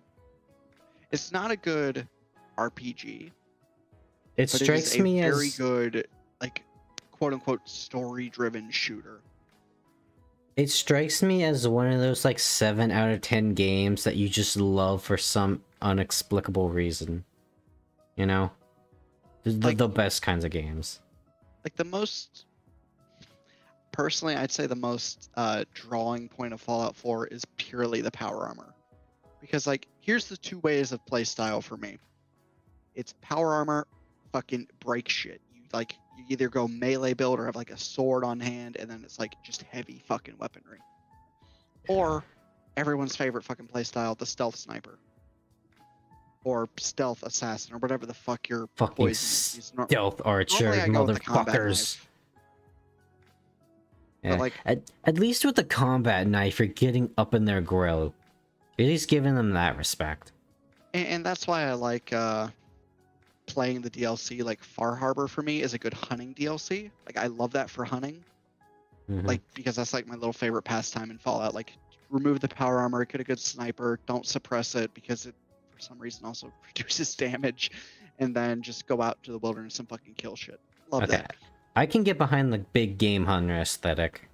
It's not a good RPG. It strikes me as... very good, like, quote-unquote, story-driven shooter. It strikes me as one of those, like, 7 out of 10 games that you just love for some inexplicable reason. You know? The best kinds of games. Like, the most... Personally, I'd say the most drawing point of Fallout 4 is purely the power armor. Because, like, here's the 2 ways of playstyle for me. It's power armor, fucking break shit. You either go melee build or have, like, a sword on hand, and then it's, like, just heavy fucking weaponry. Yeah. Or everyone's favorite fucking playstyle, the stealth sniper. Or stealth assassin, or whatever the fuck your fucking stealth archer, motherfuckers. Yeah. But, like, at least with the combat knife, you're getting up in their grill. You're at least giving them that respect. And that's why I like playing the DLC. Like Far Harbor for me is a good hunting DLC. Like I love that for hunting. Like because that's like my little favorite pastime in Fallout. Like remove the power armor, get a good sniper, don't suppress it because it for some reason also reduces damage, and then just go out to the wilderness and fucking kill shit. Love that. I can get behind the big game hunter aesthetic.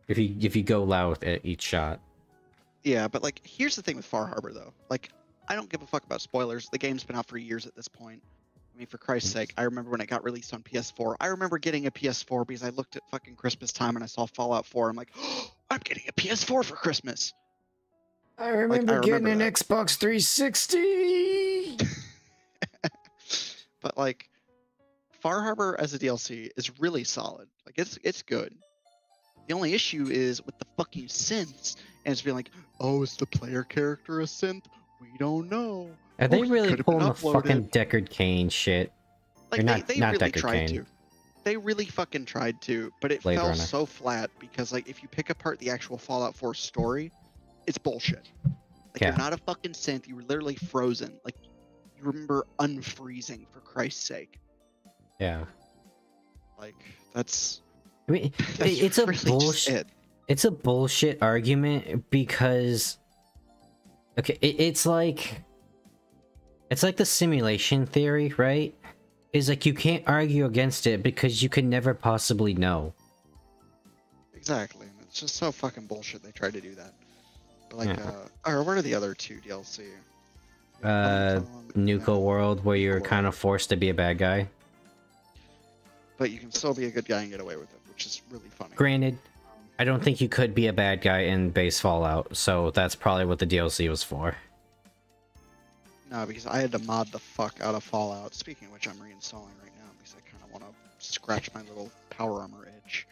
If you go loud with each shot. Yeah, but like here's the thing with Far Harbor though. Like I don't give a fuck about spoilers. The game's been out for years at this point. I mean, for Christ's sake, I remember when it got released on PS4. I remember getting a PS4 because I looked at fucking Christmas time and I saw Fallout 4. I'm like, oh, I'm getting a PS4 for Christmas. I remember getting an Xbox 360. But like, Far Harbor as a DLC is really solid. Like it's good. The only issue is with the fucking synths, and it's being like, oh, is the player character a synth? We don't know. Are they really pulling the fucking Deckard Cain shit? Like they not really Deckard tried Cain. to. They really fucking tried to, but it Blade fell Runner. so flat because like if you pick apart the actual Fallout 4 story, it's bullshit. Like you're not a fucking synth. You were literally frozen. Like you remember unfreezing for Christ's sake. Yeah. Like that's. I mean, it's a really bullshit. It's a bullshit argument because, okay, it's like the simulation theory, right? Is like you can't argue against it because you can never possibly know. Exactly. It's just so fucking bullshit they tried to do that. But like, or what are the other 2 DLC? Nuka World, where you're kind of forced to be a bad guy. But you can still be a good guy and get away with it, which is really funny. Granted, I don't think you could be a bad guy in base Fallout, so that's probably what the DLC was for. No, because I had to mod the fuck out of Fallout. Speaking of which, I'm reinstalling right now because I kind of want to scratch my little power armor itch.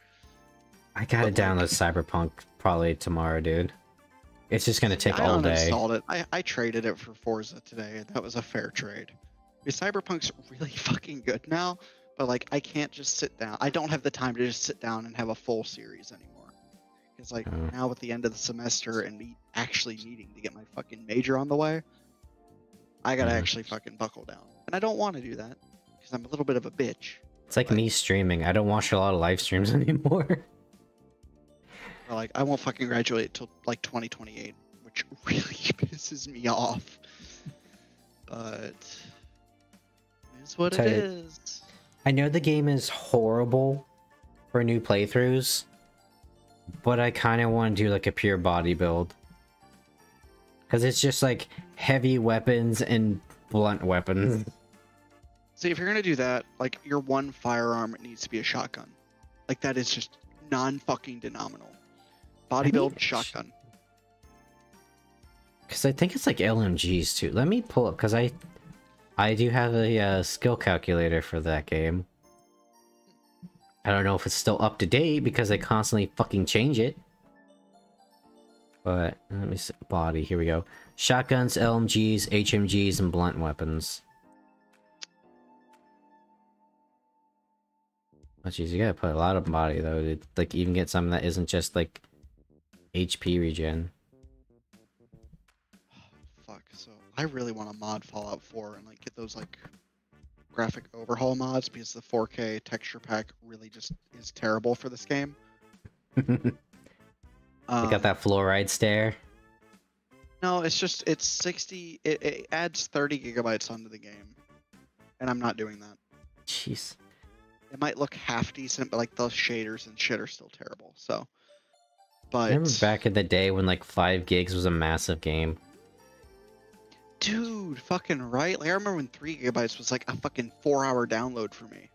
I gotta download Cyberpunk probably tomorrow, dude. It's just gonna take all day. I uninstalled it. I traded it for Forza today, and that was a fair trade. Because Cyberpunk's really fucking good now, but like I can't just sit down. I don't have the time to just sit down and have a full series anymore. Because like now with the end of the semester and me actually needing to get my fucking major on the way, I gotta actually fucking buckle down. And I don't want to do that because I'm a little bit of a bitch. It's like me streaming. I don't watch a lot of live streams anymore. Like, I won't fucking graduate till like 2028, which really pisses me off. But it's what it is. I know the game is horrible for new playthroughs, but I kind of want to do like a pure body build. Because it's just like heavy weapons and blunt weapons. See, if you're gonna do that, like your one firearm needs to be a shotgun. Like that is just non-fucking denominal. Body build, shotgun. Because I think it's like LMGs too. Let me pull up, because I do have a skill calculator for that game. I don't know if it's still up to date because they constantly fucking change it. But let me see. Body, here we go. Shotguns, LMGs, HMGs, and blunt weapons. Oh jeez, you gotta put a lot of body though to like even get something that isn't just like HP regen. Fuck, so I really want to mod Fallout 4 and like get those like graphic overhaul mods because the 4K texture pack really just is terrible for this game. You got that fluoride stare? No, it's just, it's 60, it adds 30 gigabytes onto the game. And I'm not doing that. Jeez. It might look half decent, but like the shaders and shit are still terrible, so. But remember back in the day when like 5 gigs was a massive game? Dude, fucking right. Like I remember when 3 gigabytes was like a fucking 4-hour download for me.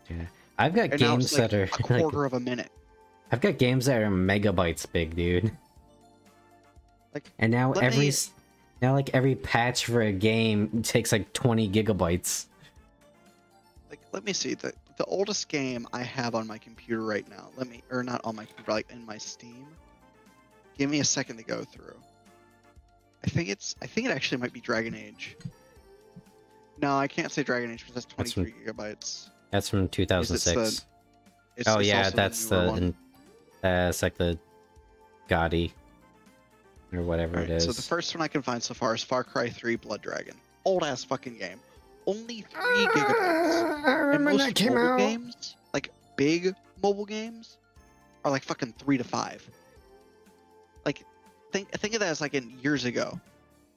Yeah, I've got and games like that are a quarter of a minute. I've got games that are megabytes big, dude. Like, and now every patch for a game takes like 20 gigabytes. Like, let me see. The oldest game I have on my computer right now. Or not on my computer, like in my Steam. Give me a second to go through. I think it actually might be Dragon Age. No, I can't say Dragon Age because that's 23 gigabytes. That's from 2006. Oh yeah, that's like the Gotti or whatever it is. So the first one I can find so far is Far Cry 3 Blood Dragon. Old ass fucking game. Only 3 gigabytes. I remember and most that came mobile out. games, like big mobile games, are like fucking 3 to 5. Like, think of that as like in years ago,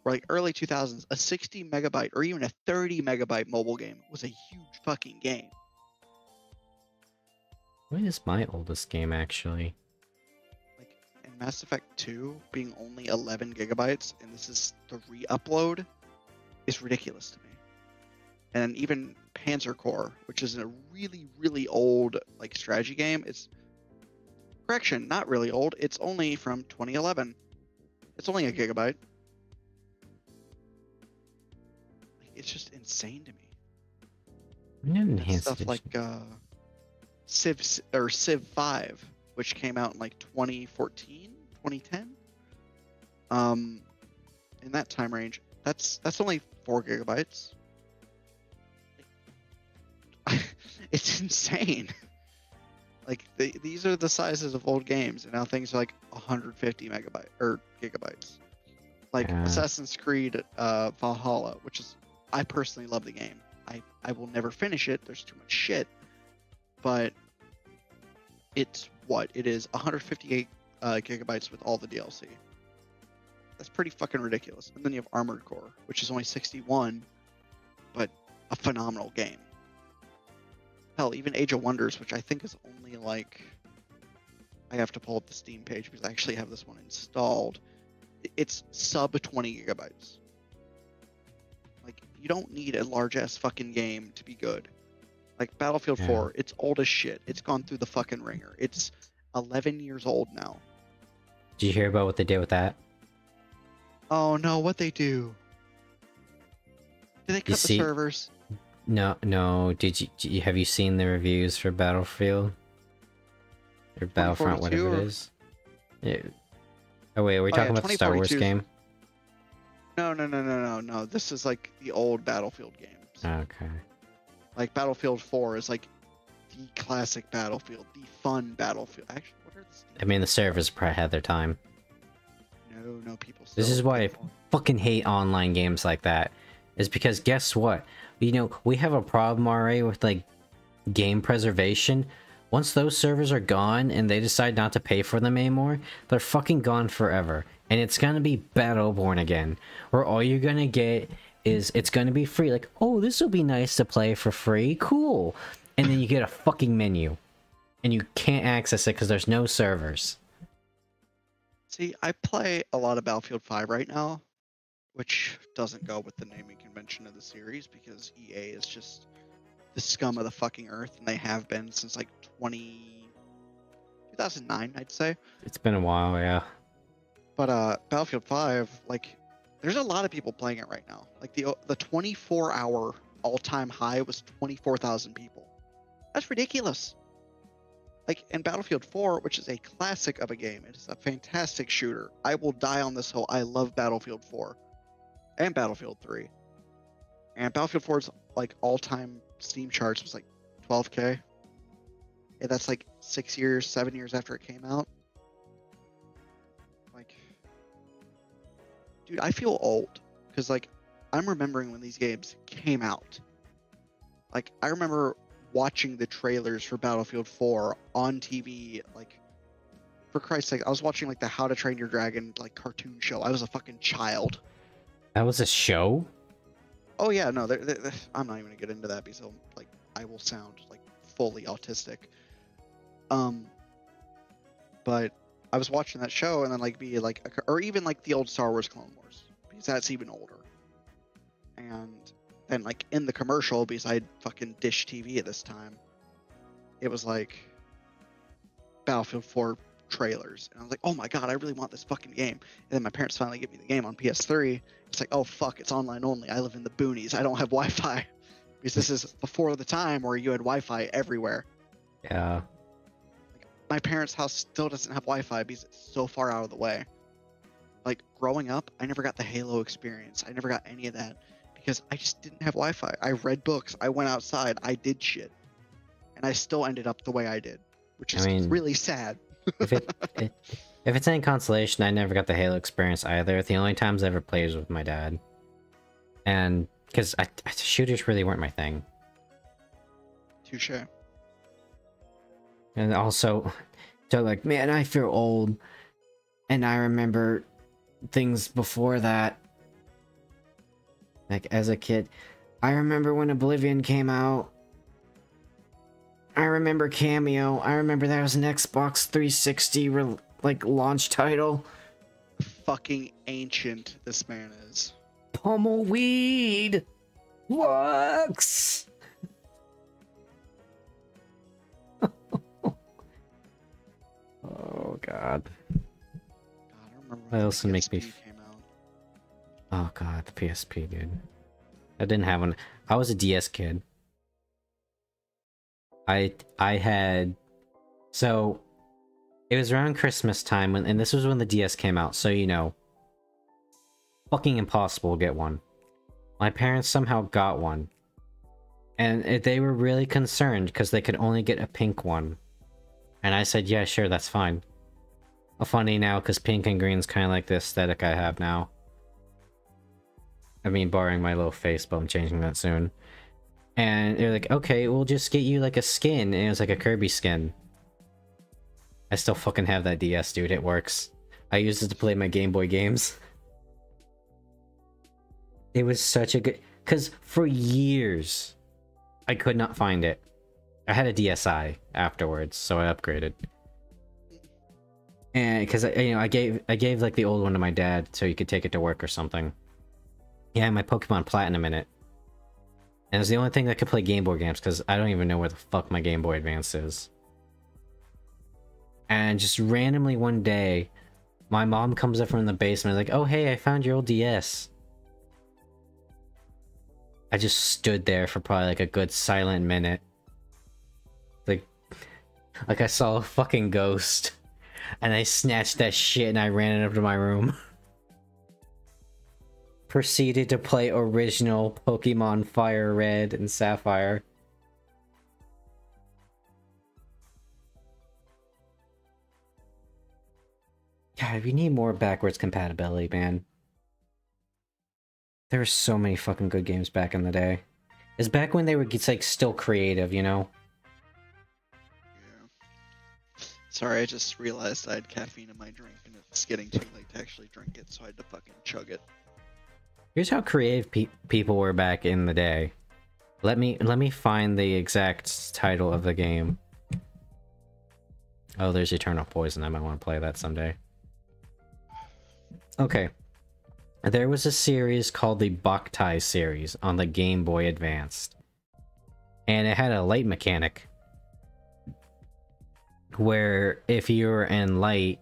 or like early 2000s, a 60 megabyte or even a 30 megabyte mobile game was a huge fucking game. What is my oldest game actually? Like in Mass Effect 2 being only 11 gigabytes, and this is the re-upload, is ridiculous to me. And even Panzer Corps, which is a really, really old like strategy game, it's correction, not really old. It's only from 2011. It's only a gigabyte. It's just insane to me. Stuff like Civ 5, which came out in like 2014, 2010. In that time range, that's only 4 gigabytes. It's insane. Like these are the sizes of old games, and now things are like 150 megabyte or gigabytes. Like Assassin's Creed Valhalla, which is, I personally love the game. I will never finish it. There's too much shit. But it's what it is 158 gigabytes with all the DLC. That's pretty fucking ridiculous. And then you have Armored Core, which is only 61, but a phenomenal game. Hell, even Age of Wonders, which I think is only like, I have to pull up the Steam page because I actually have this one installed. It's sub 20 gigabytes. You don't need a large ass fucking game to be good. Like Battlefield 4, it's old as shit. It's gone through the fucking ringer. It's 11 years old now. Did you hear about what they did with that? Oh no, what they do? Did they cut the servers? No, no. Have you seen the reviews for Battlefield? Or Battlefront, whatever it is? Yeah. Oh wait, are we talking about the Star Wars game? No. This is like the old Battlefield games. Okay. Like Battlefield 4 is like the classic Battlefield, the fun Battlefield. Actually, what are the... I mean, the servers probably had their time. No, people still... This is why I fucking hate online games like that. Is because guess what? You know, we have a problem already with, like, game preservation. Once those servers are gone and they decide not to pay for them anymore, they're fucking gone forever. And it's gonna be Battleborn again, where all you're gonna get is it's gonna be free. Like, oh, this will be nice to play for free. Cool. And then you get a fucking menu. And you can't access it because there's no servers. See, I play a lot of Battlefield 5 right now, which doesn't go with the naming convention of the series because EA is just the scum of the fucking earth, and they have been since like 2009, I'd say. It's been a while, yeah. But Battlefield 5, like, there's a lot of people playing it right now. Like the 24-hour all-time high was 24,000 people. That's ridiculous. Like in Battlefield 4, which is a classic of a game, it is a fantastic shooter. I will die on this hill. I love Battlefield 4 and Battlefield 3. And Battlefield 4's like all-time Steam charts was like 12K. Yeah, that's like 7 years after it came out. Like, dude, I feel old because like I'm remembering when these games came out. Like I remember watching the trailers for Battlefield 4 on TV, like, for Christ's sake, I was watching like the How to Train Your Dragon like cartoon show. I was a fucking child. That was a show? Oh yeah, no, I'm not even gonna get into that because like I will sound like fully autistic. But I was watching that show and then like be like, or even like the old Star Wars Clone Wars because that's even older. And then like in the commercial, because I had fucking Dish TV at this time, it was like Battlefield 4 trailers, and I was like, oh my god, I really want this fucking game. And then my parents finally give me the game on PS3. It's like, oh fuck, it's online only. I live in the boonies. I don't have Wi-Fi because this is before the time where you had Wi-Fi everywhere. Yeah. Like, my parents' house still doesn't have Wi-Fi because it's so far out of the way. Like growing up, I never got the Halo experience. I never got any of that. Because I just didn't have Wi-Fi. I read books. I went outside. I did shit. And I still ended up the way I did. Which is really sad. if it's any consolation, I never got the Halo experience either. The only times I ever played was with my dad. And because shooters really weren't my thing. Touche. And also, so like, man, I feel old. And I remember things before that. Like, as a kid, I remember when Oblivion came out. I remember Cameo. I remember that was an Xbox 360 like launch title. Fucking ancient this man is. Pummelweed works. Oh god. That also makes me. Oh god, the PSP, dude. I didn't have one. I was a DS kid. I had... So, it was around Christmas time, and this was when the DS came out, so you know. Fucking impossible to get one. My parents somehow got one. And they were really concerned, because they could only get a pink one. And I said, yeah, sure, that's fine. Well, funny now, because pink and green's kind of like the aesthetic I have now. I mean, barring my little face, but I'm changing that soon. And they're like, okay, we'll just get you like a skin. And it was like a Kirby skin. I still fucking have that DS, dude. It works. I used it to play my Game Boy games. It was such a good... Because for years, I could not find it. I had a DSi afterwards, so I upgraded. And because, you know, I gave like the old one to my dad so he could take it to work or something. Yeah, my Pokemon Platinum in it. And it's the only thing that could play Game Boy games, because I don't even know where the fuck my Game Boy Advance is. And just randomly one day, my mom comes up from the basement like, oh hey, I found your old DS. I just stood there for probably like a good silent minute. Like I saw a fucking ghost. And I snatched that shit and I ran it up to my room. Proceeded to play original Pokemon Fire Red and Sapphire. God, we need more backwards compatibility, man. There were so many fucking good games back in the day. It's back when they were like still creative, you know? Yeah. Sorry, I just realized I had caffeine in my drink and it's getting too late to actually drink it, so I had to fucking chug it. Here's how creative people were back in the day. Let me find the exact title of the game. Oh, there's Eternal Poison. I might want to play that someday. Okay. There was a series called the Boktai series on the Game Boy Advanced. And it had a light mechanic. Where if you were in light,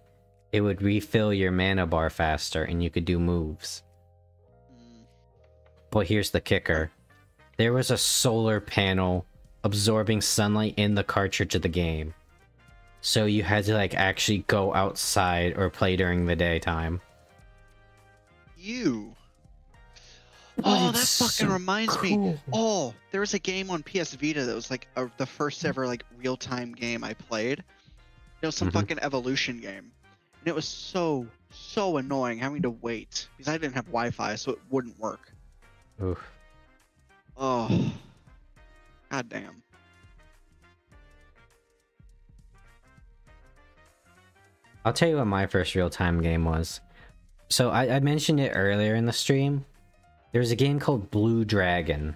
it would refill your mana bar faster and you could do moves. But here's the kicker. There was a solar panel absorbing sunlight in the cartridge of the game. So you had to like actually go outside or play during the daytime. You. But Oh, that it's fucking so reminds me. cool. Oh, there was a game on PS Vita that was like the first ever like real-time game I played. It was some fucking evolution game. And it was so annoying having to wait because I didn't have Wi-Fi, so it wouldn't work. Oof. Oh. God damn. I'll tell you what my first real-time game was. So I mentioned it earlier in the stream. There's a game called Blue Dragon.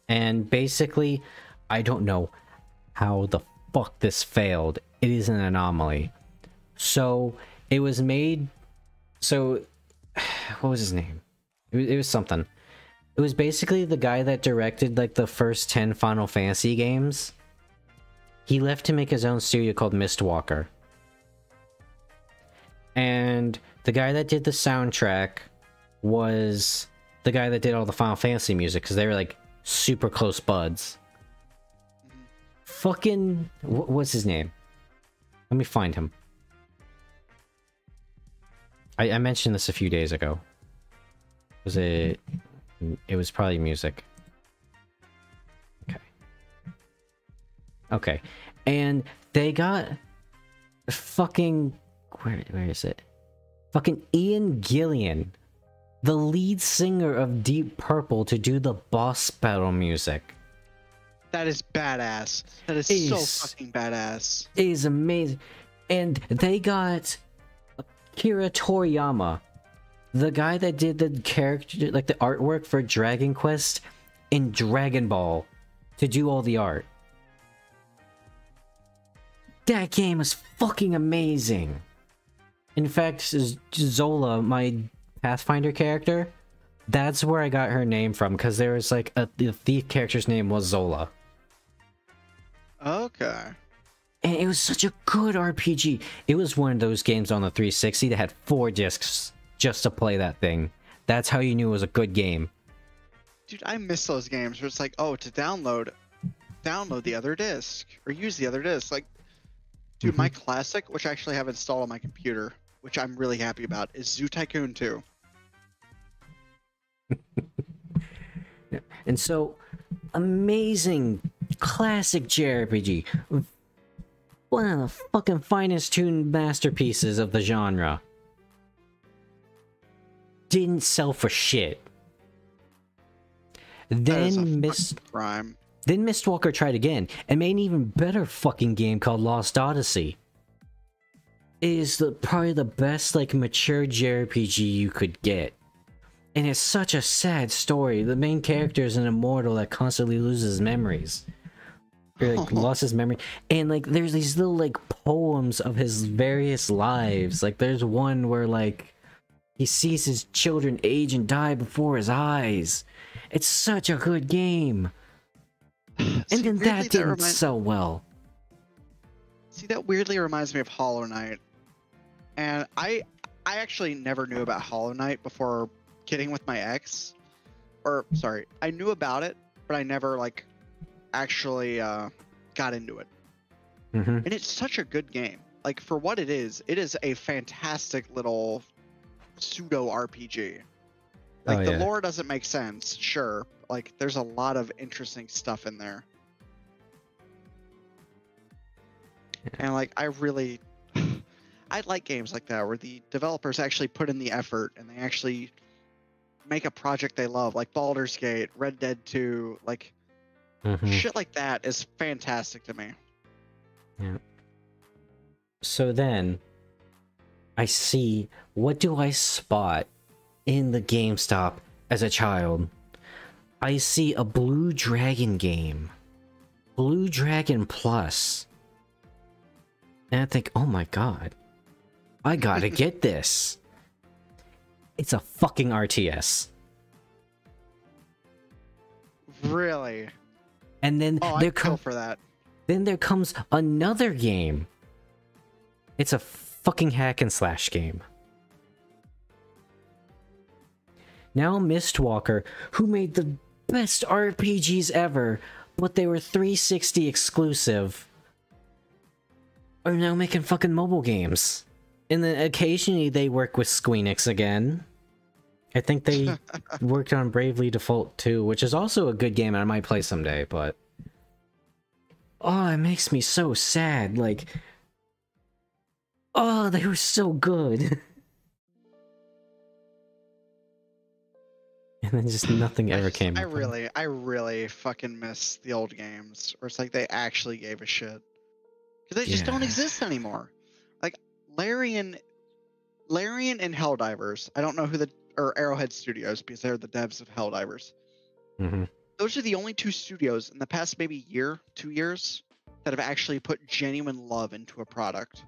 And basically, I don't know how the fuck this failed. It is an anomaly. So, it was made... So, what was his name? It was something. It was basically the guy that directed like the first 10 Final Fantasy games. He left to make his own studio called Mistwalker. And the guy that did the soundtrack was the guy that did all the Final Fantasy music, because they were like super close buds. Fucking... what's his name? Let me find him. I mentioned this a few days ago. Was it... It was probably music. Okay. Okay. And they got... fucking... Where is it? Fucking Ian Gillian, the lead singer of Deep Purple, to do the boss battle music. That is badass. That is so fucking badass. It is amazing. And they got Akira Toriyama, the guy that did the character, like the artwork for Dragon Quest and Dragon Ball, to do all the art. That game is fucking amazing. In fact, Zola, my Pathfinder character, that's where I got her name from, because there was like the thief character's name was Zola. Okay. And it was such a good RPG. It was one of those games on the 360 that had 4 discs just to play that thing. That's how you knew it was a good game. Dude, I miss those games where it's like, oh, to download the other disc or use the other disc. Like, dude, my classic, which I actually have installed on my computer, which I'm really happy about, is Zoo Tycoon 2. And so, amazing classic JRPG. One of the fucking finest tuned masterpieces of the genre. Didn't sell for shit. Then Mistwalker tried again and made an even better fucking game called Lost Odyssey. It is probably the best like mature JRPG you could get. And it's such a sad story. The main character is an immortal that constantly loses memories. Or like lost his memory. And like there's these little like poems of his various lives. Like there's one where like he sees his children age and die before his eyes. It's such a good game. And See, then weirdly, that didn't sell well. See, that weirdly reminds me of Hollow Knight. And I actually never knew about Hollow Knight before getting with my ex. Or, sorry, I knew about it, but I never, like, actually got into it. Mm-hmm. And it's such a good game. Like, for what it is a fantastic little pseudo RPG. Like, the lore doesn't make sense, sure. Like, there's a lot of interesting stuff in there. Yeah. And, like, I like games like that where the developers actually put in the effort and they actually make a project they love, like Baldur's Gate, Red Dead 2, like, shit like that is fantastic to me. Yeah. So then, I see, what do I spot in the GameStop as a child? I see a Blue Dragon game. Blue Dragon Plus. And I think, oh my god. I gotta get this. It's a fucking RTS. Really? And then Then there comes another game. It's a fucking hack and slash game. Now Mistwalker, who made the best RPGs ever, but they were 360 exclusive, are now making fucking mobile games. And then occasionally they work with Squeenix again. I think they worked on Bravely Default 2, which is also a good game and I might play someday, but... Oh, it makes me so sad, like... Oh, they were so good. And then just nothing ever came I really fucking miss the old games, where it's like they actually gave a shit. Because they just don't exist anymore. Like, Larian and Helldivers, I don't know who or Arrowhead Studios, because they're the devs of Helldivers. Those are the only two studios in the past maybe 2 years, that have actually put genuine love into a product.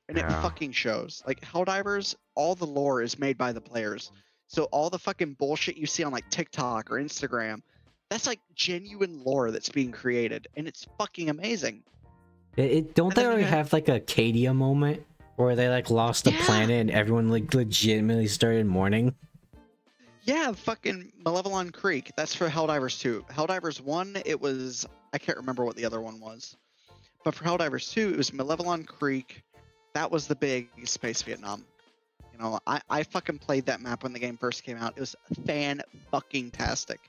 And it fucking shows. Like, Helldivers, all the lore is made by the players. So all the fucking bullshit you see on, like, TikTok or Instagram, that's, like, genuine lore that's being created. And it's fucking amazing. Don't they already have, like, a Cadia moment? Where they, like, lost a planet and everyone, like, legitimately started mourning? Yeah, fucking Malevelon Creek. That's for Helldivers 2. Helldivers 1, it was... I can't remember what the other one was. But for Helldivers 2, it was Malevelon Creek. That was the big Space Vietnam. You know, I fucking played that map when the game first came out. It was fan-fucking-tastic.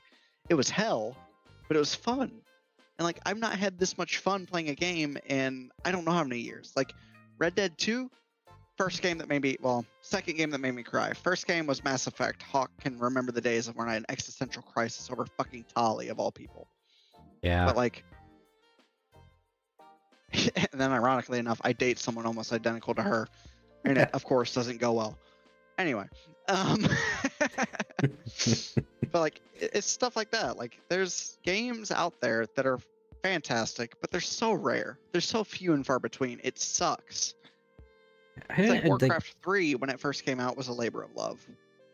It was hell, but it was fun. And, like, I've not had this much fun playing a game in I don't know how many years. Like, Red Dead 2, second game that made me cry. First game was Mass Effect. Hawke can remember the days of when I had an existential crisis over fucking Tali, of all people. Yeah. But, like... and then, ironically enough, I date someone almost identical to her. And it, of course, doesn't go well. Anyway. But, like, it's stuff like that. Like, there's games out there that are fantastic, but they're so rare. They're so few and far between. It sucks. It's like Warcraft 3, when it first came out, was a labor of love.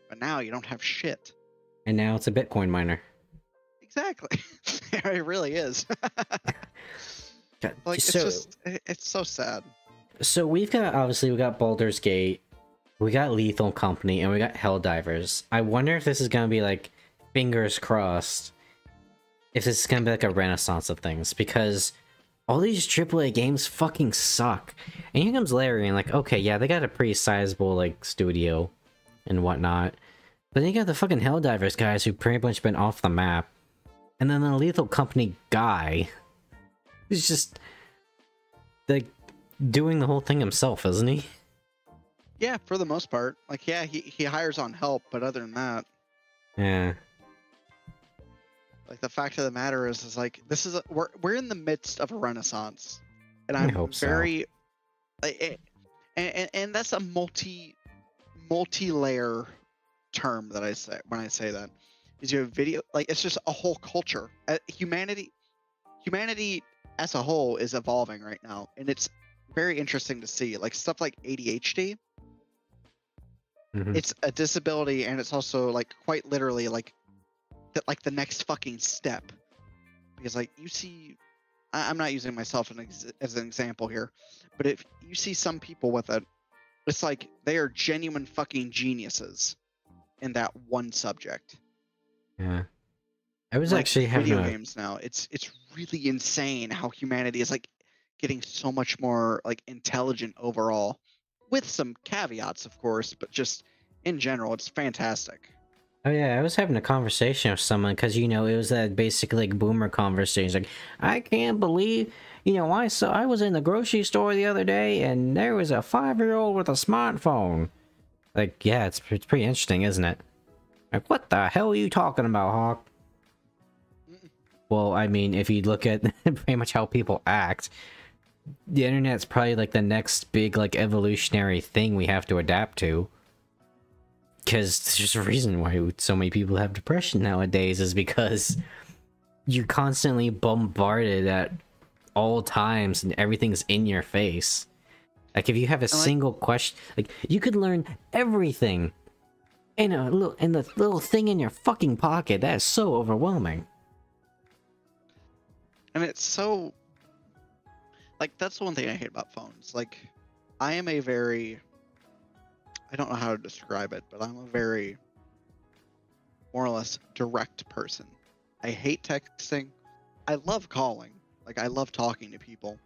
But now you don't have shit. And now it's a Bitcoin miner. Exactly. It really is. Like, it's so sad. So we got Baldur's Gate, we got Lethal Company, and we got Helldivers. I wonder if this is gonna be, like, fingers crossed, if this is gonna be like a renaissance of things, because all these AAA games fucking suck. And here comes Larry, and, like, okay, yeah, they got a pretty sizable, like, studio and whatnot, but then you got the fucking Helldivers guys who pretty much been off the map, and then the Lethal Company guy who's just, like, doing the whole thing himself, isn't he? Yeah, for the most part. Like, yeah, he hires on help, but other than that... Yeah. Like, the fact of the matter is like, this is we're in the midst of a renaissance. And I'm hope very... So. And that's a multi-layer term that I say when I say that. Is you have video... Like, it's just a whole culture. Humanity as a whole is evolving right now. And it's very interesting to see. Like, stuff like ADHD. It's a disability, and it's also, like, quite literally, like, the next fucking step. Because like you see, I'm not using myself as an example here, but if you see some people with it, it's like they are genuine fucking geniuses in that one subject. Yeah. I was Like actually having video a... games now, it's really insane how humanity is like getting so much more like intelligent overall, with some caveats, of course, but just in general, it's fantastic. Oh yeah, I was having a conversation with someone because it was that basically like boomer conversation. Like, I can't believe, I was in the grocery store the other day and there was a 5-year-old with a smartphone. Like, yeah, it's pretty interesting, isn't it? Like, what the hell are you talking about, Hawk? Well, I mean, if you look at pretty much how people act, the internet's probably like the next big like evolutionary thing we have to adapt to. Because there's a reason why so many people have depression nowadays, is because you're constantly bombarded at all times and everything's in your face. Like if you have a single question, like you could learn everything in the little thing in your fucking pocket. That is so overwhelming. And it's so like that's the one thing I hate about phones. Like I am a very I don't know how to describe it, but I'm a very more or less direct person. I hate texting. I love calling. Like I love talking to people.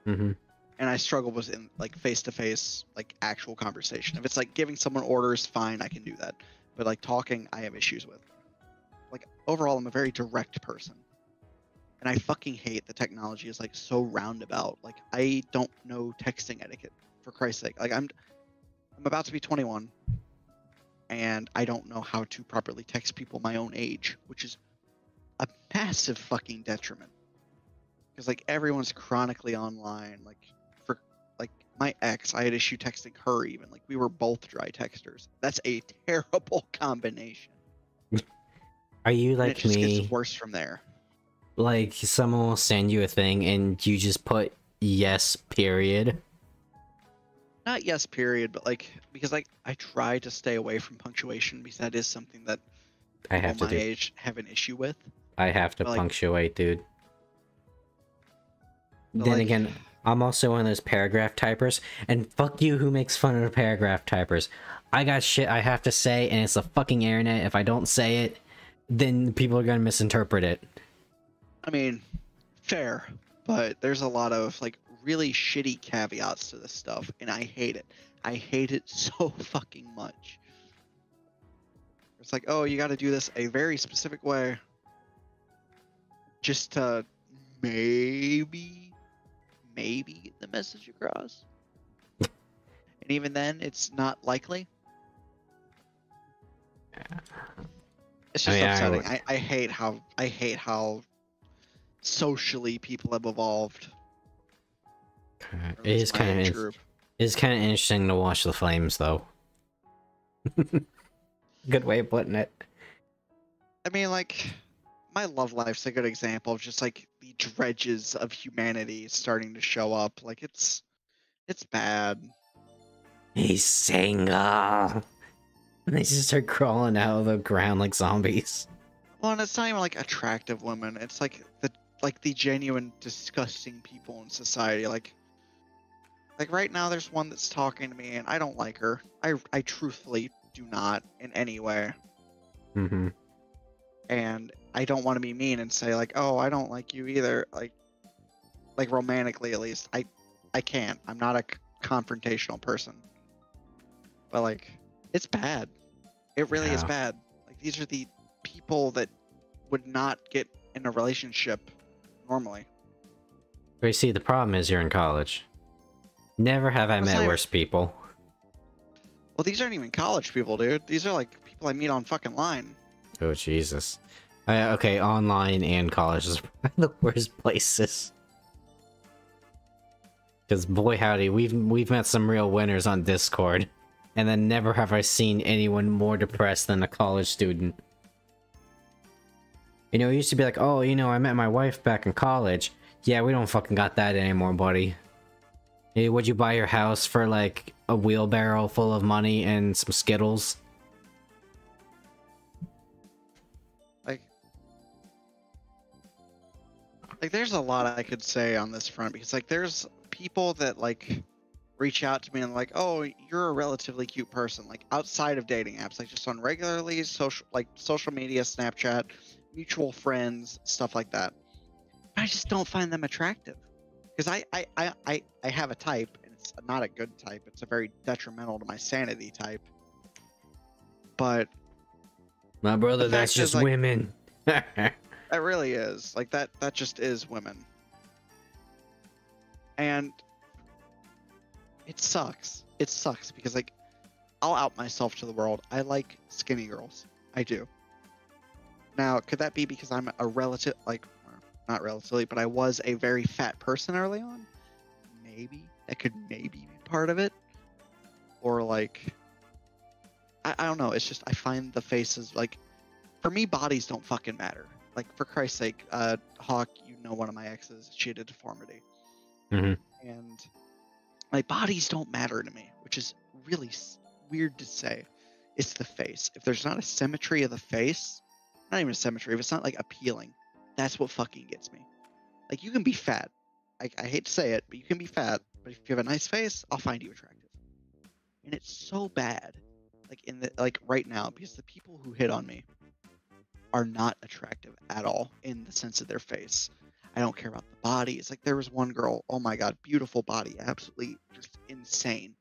Mm-hmm. And I struggle with in like face-to-face like actual conversation. If it's like giving someone orders, fine, I can do that. But like talking, I have issues with. Like overall, I'm a very direct person. And I fucking hate the technology is like so roundabout. Like I don't know texting etiquette, for Christ's sake. Like I'm about to be 21 and I don't know how to properly text people my own age, which is a massive fucking detriment. Because like everyone's chronically online. Like for like my ex, I had issue texting her even. Like we were both dry texters. That's a terrible combination. Are you and like it just me? Gets worse from there. Like someone will send you a thing and you just put yes period? Not yes period, but like because like I try to stay away from punctuation because that is something that I have people to my do. age have an issue with. I have to But, like, punctuate, dude. but, Then like, again, I'm also one of those paragraph typers, and fuck you who makes fun of the paragraph typers. I got shit I have to say, and it's the fucking internet. If I don't say it, then people are gonna misinterpret it. I mean, fair, but there's a lot of like really shitty caveats to this stuff, and I hate it. I hate it so fucking much. It's like, oh, you got to do this a very specific way, just to maybe get the message across. And even then, it's not likely. It's just upsetting. I hate how socially people have evolved. It is kind of interesting to watch the flames, though. Good way of putting it. I mean, like, my love life's a good example of just like the dredges of humanity starting to show up. Like, it's bad. He's single. They just start crawling out of the ground like zombies. Well, and it's not even like attractive women. It's like the genuine disgusting people in society. Like right now, there's one that's talking to me, and I don't like her. I truthfully do not in any way. Mm-hmm. And I don't want to be mean and say like, oh, I don't like you either. Like romantically, at least. I can't. I'm not a confrontational person. But like, it's bad. It really is bad. Like these are the people that would not get in a relationship normally. But you see, the problem is you're in college. Never have I met worse people. Well, these aren't even college people, dude. These are like people I meet on fucking line. Oh, Jesus. Okay, online and college is the worst places. Because boy howdy, we've met some real winners on Discord. And then never have I seen anyone more depressed than a college student. It used to be like, oh, I met my wife back in college. Yeah, we don't fucking got that anymore, buddy. Hey, would you buy your house for, like, a wheelbarrow full of money and some Skittles? Like, there's a lot I could say on this front because, like, there's people that like reach out to me and like, oh, you're a relatively cute person, like outside of dating apps, like just on regularly social media, Snapchat, mutual friends, stuff like that. I just don't find them attractive because I have a type, and it's not a good type. It's a very detrimental to my sanity type. But My brother, the that's fact is, just like, women. that really is like that. That just is women, and it sucks. It sucks because, like, I'll out myself to the world. I like skinny girls. I do. Now, could that be because I'm a relative, like, not relatively, but I was a very fat person early on? Maybe. That could maybe be part of it. Or, like, I don't know. It's just, I find the faces, like, for me, bodies don't fucking matter. Like, for Christ's sake, Hawke, you know one of my exes, she had a deformity. Mm-hmm. And, like, bodies don't matter to me, which is really weird to say. It's the face. If there's not a symmetry of the face, not even a symmetry, if it's not, like, appealing, that's what fucking gets me. Like, you can be fat. I hate to say it, but you can be fat. But if you have a nice face, I'll find you attractive. And it's so bad, like right now, because the people who hit on me are not attractive at all in the sense of their face. I don't care about the body. It's like there was one girl, oh my god, beautiful body, absolutely just insane.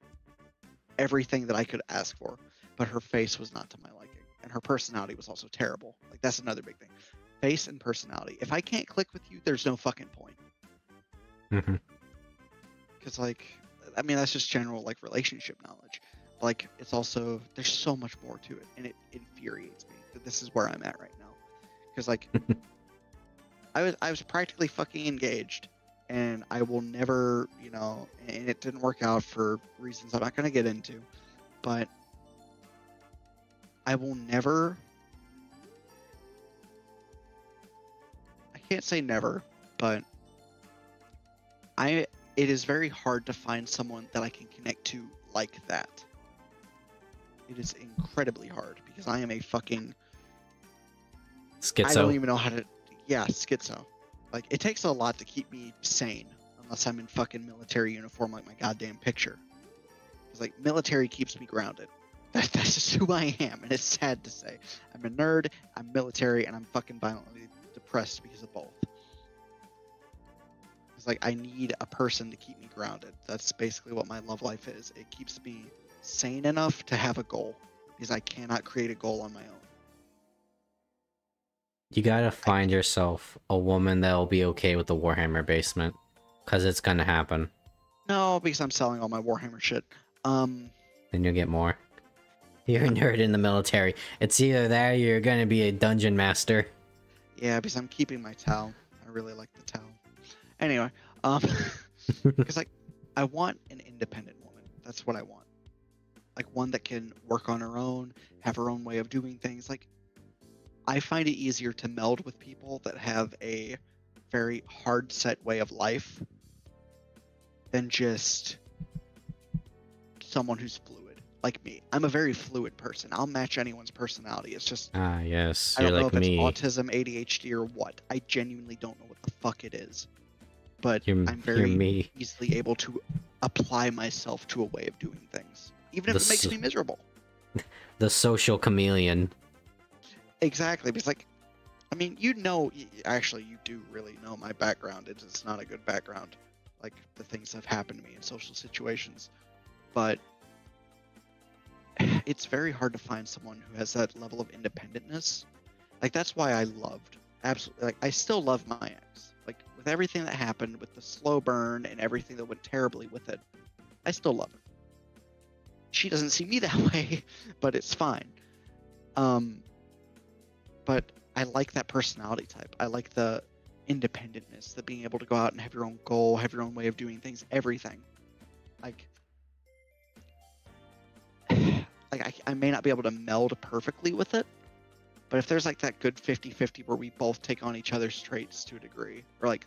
Everything that I could ask for, but her face was not to my liking, and her personality was also terrible. Like, that's another big thing. Face and personality. If I can't click with you, there's no fucking point. Mm-hmm. Because, like, I mean, that's just general, like, relationship knowledge. Like, it's also, there's so much more to it, and it infuriates me that this is where I'm at right now. Because, like, I was practically fucking engaged, and I will never, you know, and it didn't work out for reasons I'm not going to get into, but I will never, I can't say never, but it is very hard to find someone that I can connect to like that. It is incredibly hard because I am a fucking Schizo. I don't even know how to. Yeah, schizo. Like, it takes a lot to keep me sane unless I'm in fucking military uniform like my goddamn picture. Because, like, military keeps me grounded. That's just who I am, and it's sad to say. I'm a nerd, I'm military, and I'm fucking violently depressed because of both. It's like, I need a person to keep me grounded. That's basically what my love life is. It keeps me sane enough to have a goal, because I cannot create a goal on my own. You gotta find yourself a woman that'll be okay with the Warhammer basement, because it's gonna happen. No, because I'm selling all my Warhammer shit. Then you'll get more. You're a nerd in the military. It's either that or you're gonna be a dungeon master. Yeah, because I'm keeping my towel. I really like the towel. Anyway, because, like, I want an independent woman. That's what I want. Like, one that can work on her own, have her own way of doing things. Like, I find it easier to meld with people that have a very hard set way of life than just someone who's fluid, like me. I'm a very fluid person. I'll match anyone's personality. It's just, Ah, yes, I you're don't know like if me. it's autism, ADHD, or what. I genuinely don't know what the fuck it is. But You're I'm very me. easily able to apply myself to a way of doing things, even if it makes me miserable. The social chameleon. Exactly, because, like, I mean, you know, actually, you do really know my background. It's not a good background, like the things that have happened to me in social situations. But it's very hard to find someone who has that level of independentness. Like, that's why I loved, absolutely, like, I still love my ex. Like, with everything that happened, with the slow burn and everything that went terribly with it, I still love her. She doesn't see me that way, but it's fine. But I like that personality type. I like the independentness, the being able to go out and have your own goal, have your own way of doing things, everything. Like, I may not be able to meld perfectly with it, but if there's, like, that good 50-50 where we both take on each other's traits to a degree, or, like,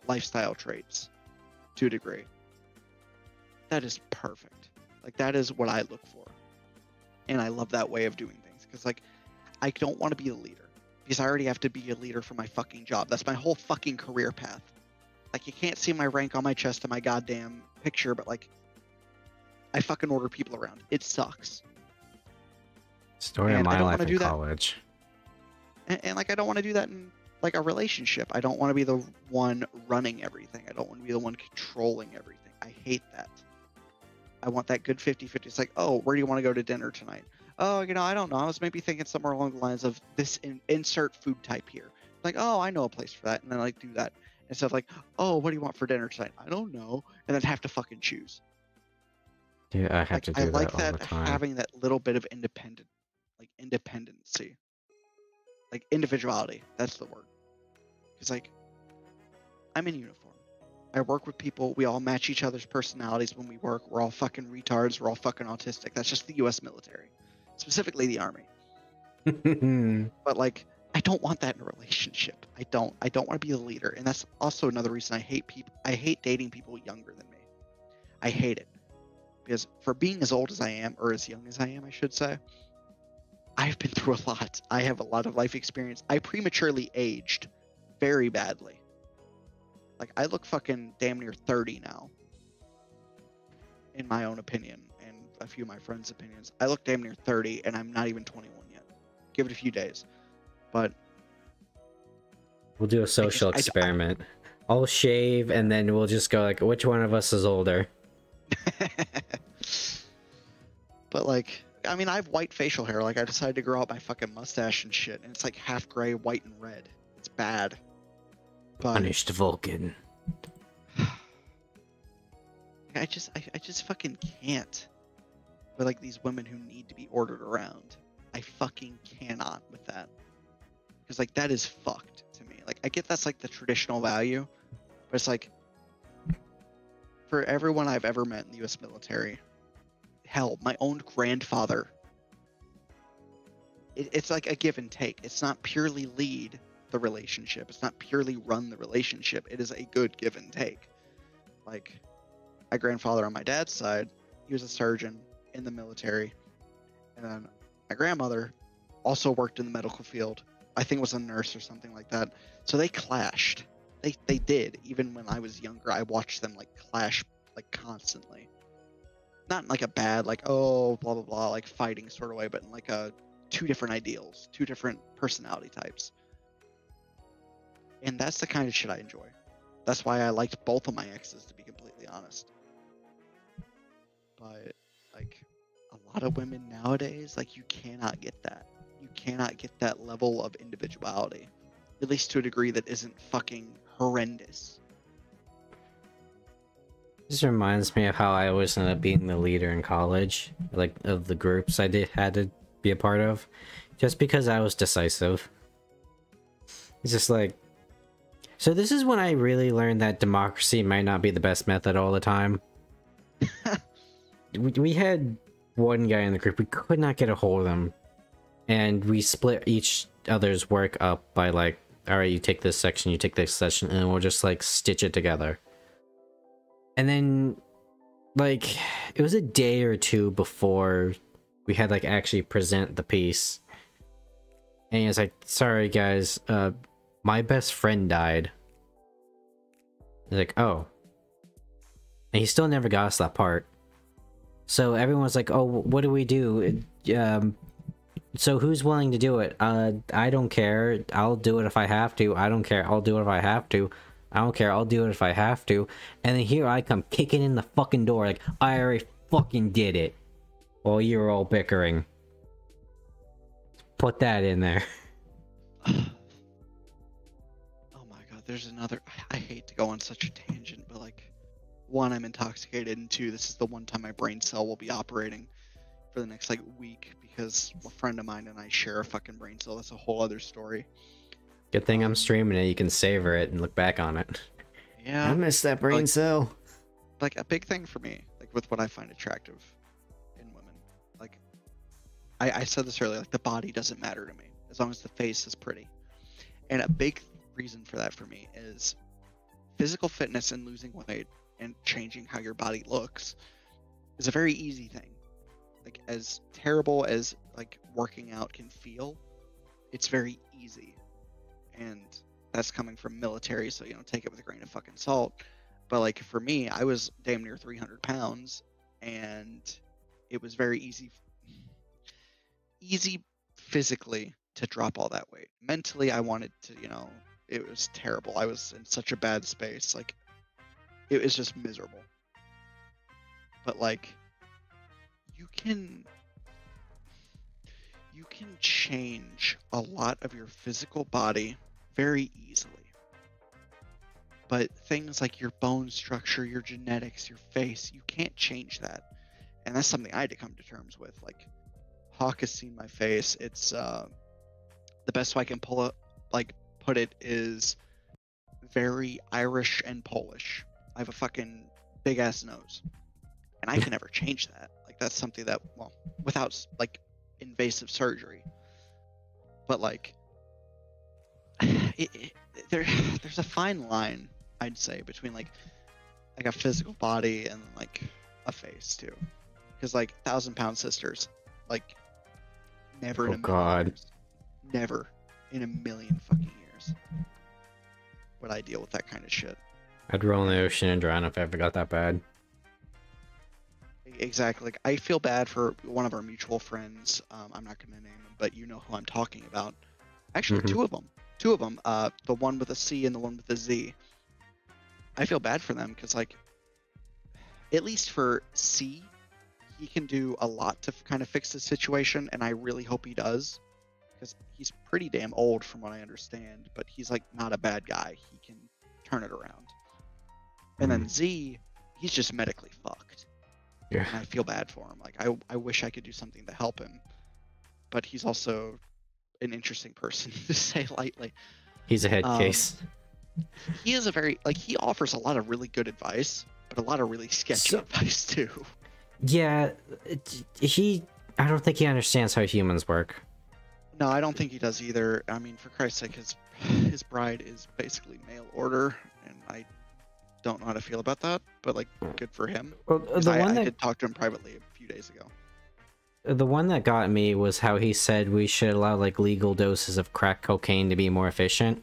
lifestyle traits to a degree, that is perfect. Like, that is what I look for. And I love that way of doing things. Because, like, I don't want to be a leader. because I already have to be a leader for my fucking job. That's my whole fucking career path. Like, you can't see my rank on my chest in my goddamn picture, but like, I fucking order people around. It sucks. Story of my life in college. And like, I don't want to do that in like a relationship. I don't want to be the one running everything. I don't want to be the one controlling everything. I hate that. I want that good 50-50. It's like, oh, where do you want to go to dinner tonight? Oh, I don't know. I was maybe thinking somewhere along the lines of this insert food type here. Like, oh, I know a place for that. And then I like do that. Instead of like, oh, what do you want for dinner tonight? I don't know. And then have to fucking choose. Yeah, I have to do that all the time. Having that little bit of independency. Like individuality. That's the word. Because like, I'm in uniform. I work with people. We all match each other's personalities when we work. We're all fucking retards. We're all fucking autistic. That's just the U.S. military, specifically the Army. But like, I don't want that in a relationship. I don't want to be a leader, and that's also another reason I hate people. I hate dating people younger than me. I hate it because for being as old as I am, or as young as I am, I should say, I've been through a lot. I have a lot of life experience. I prematurely aged very badly. Like, I look fucking damn near 30 now. In my own opinion, and a few of my friends' opinions. I look damn near 30, and I'm not even 21 yet. Give it a few days. But... we'll do a social experiment. I'll shave, and then we'll just go like, which one of us is older? But, like... I mean, I have white facial hair. Like, I decided to grow out my fucking mustache and shit, and it's like half gray, white, and red. It's bad. But punished Vulcan. I just fucking can't. With like these women who need to be ordered around. I fucking cannot with that. Because like that is fucked to me. Like I get that's like the traditional value, but it's like for everyone I've ever met in the US military, hell, my own grandfather. It's like a give and take. It's not purely lead the relationship. It's not purely run the relationship. It is a good give and take. Like my grandfather on my dad's side, he was a surgeon in the military, and then my grandmother also worked in the medical field. I think was a nurse or something like that. So they clashed. They did. Even when I was younger, I watched them like clash like constantly. Not in like a bad like oh blah blah blah like fighting sort of way, but in like a two different ideals, two different personality types. And that's the kind of shit I enjoy. That's why I liked both of my exes, to be completely honest. But, like, a lot of women nowadays, like, you cannot get that. You cannot get that level of individuality. At least to a degree that isn't fucking horrendous. This reminds me of how I always ended up being the leader in college. Like, of the groups I had to be a part of. Just because I was decisive. It's just like... so this is when I really learned that democracy might not be the best method all the time. we had one guy in the group, we could not get a hold of him. And we split each other's work up by like, alright, you take this section, you take this section, and we'll just like stitch it together. And then, like, it was a day or two before we had like actually present the piece. And he was like, sorry guys, my best friend died. He's like, oh. And he still never got us that part. So everyone's like, oh, what do we do? So who's willing to do it? I don't care. I'll do it if I have to. I don't care. I'll do it if I have to. I don't care. I'll do it if I have to. And then here I come kicking in the fucking door like, I already fucking did it. While you were all bickering. Put that in there. There's another... I hate to go on such a tangent, but like, one, I'm intoxicated, and two, this is the one time my brain cell will be operating for the next like week because a friend of mine and I share a fucking brain cell. That's a whole other story. Good thing I'm streaming it. You can savor it and look back on it. Yeah, I miss that brain cell. Like a big thing for me, like with what I find attractive in women. Like, I said this earlier. Like the body doesn't matter to me as long as the face is pretty, and a big reason for that for me is physical fitness and losing weight and changing how your body looks is a very easy thing. Like as terrible as like working out can feel, it's very easy. and that's coming from military, so take it with a grain of fucking salt. But like for me, I was damn near 300 pounds, and it was very easy physically to drop all that weight. Mentally, I wanted to, it was terrible. I was in such a bad space. Like, it was just miserable. But like, you can change a lot of your physical body very easily. But things like your bone structure, your genetics, your face, you can't change that. And that's something I had to come to terms with. Like, Hawke has seen my face. It's the best way I can put it is very Irish and Polish. I have a fucking big ass nose, and I can never change that. Like, that's something that, well, without like invasive surgery. But like, there's a fine line, I'd say, between like a physical body and like a face too, because like 1,000-pound sisters, like never in a million years, never in a million fucking years would I deal with that kind of shit. I'd roll in the ocean and drown if I ever got that bad. Exactly. Like, I feel bad for one of our mutual friends. I'm not going to name him, but you know who I'm talking about. Actually, two of them. The one with a C and the one with a Z. I feel bad for them because, like, at least for C, he can do a lot to kind of fix the situation, and I really hope he does, because he's pretty damn old from what I understand, but he's like not a bad guy. He can turn it around. And then Z, he's just medically fucked. Yeah. And I feel bad for him. Like, I wish I could do something to help him, but he's also an interesting person to say lightly. He's a head case. He is a very, like, he offers a lot of really good advice, but a lot of really sketchy advice too. Yeah, I don't think he understands how humans work. No, I don't think he does either. I mean, for Christ's sake, his bride is basically mail order, and I don't know how to feel about that, but like, good for him. Well, I did talk to him privately a few days ago. The one that got me was how he said we should allow like legal doses of crack cocaine to be more efficient.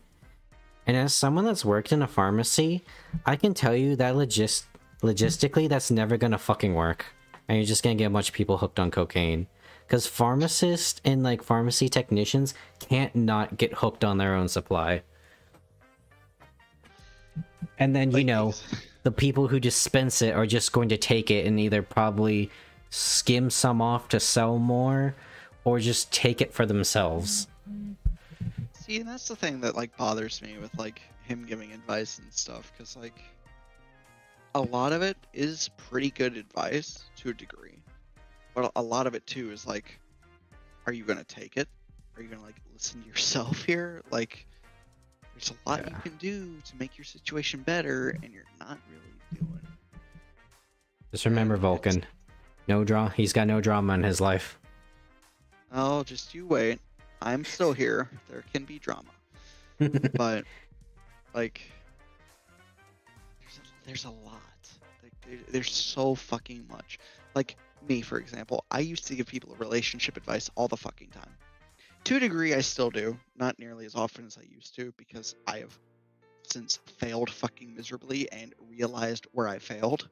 And as someone that's worked in a pharmacy, I can tell you that logistically that's never gonna fucking work. And you're just gonna get a bunch of people hooked on cocaine. Because pharmacists and like pharmacy technicians can't not get hooked on their own supply. And then, you know, the people who dispense it are just going to take it and either probably skim some off to sell more, or just take it for themselves. See, and that's the thing that like bothers me with like him giving advice and stuff, because like a lot of it is pretty good advice to a degree, but a lot of it too is like, are you gonna take it? Are you gonna like listen to yourself here? Like, there's a lot you can do to make your situation better, and you're not really doing it. Just remember, Vulcan. He's got no drama in his life. Oh, just you wait. I'm still here. There can be drama. But, like, there's a lot. Like, there's so fucking much. Like, me, for example, I used to give people relationship advice all the fucking time. To a degree, I still do. Not nearly as often as I used to, because I have since failed fucking miserably and realized where I failed.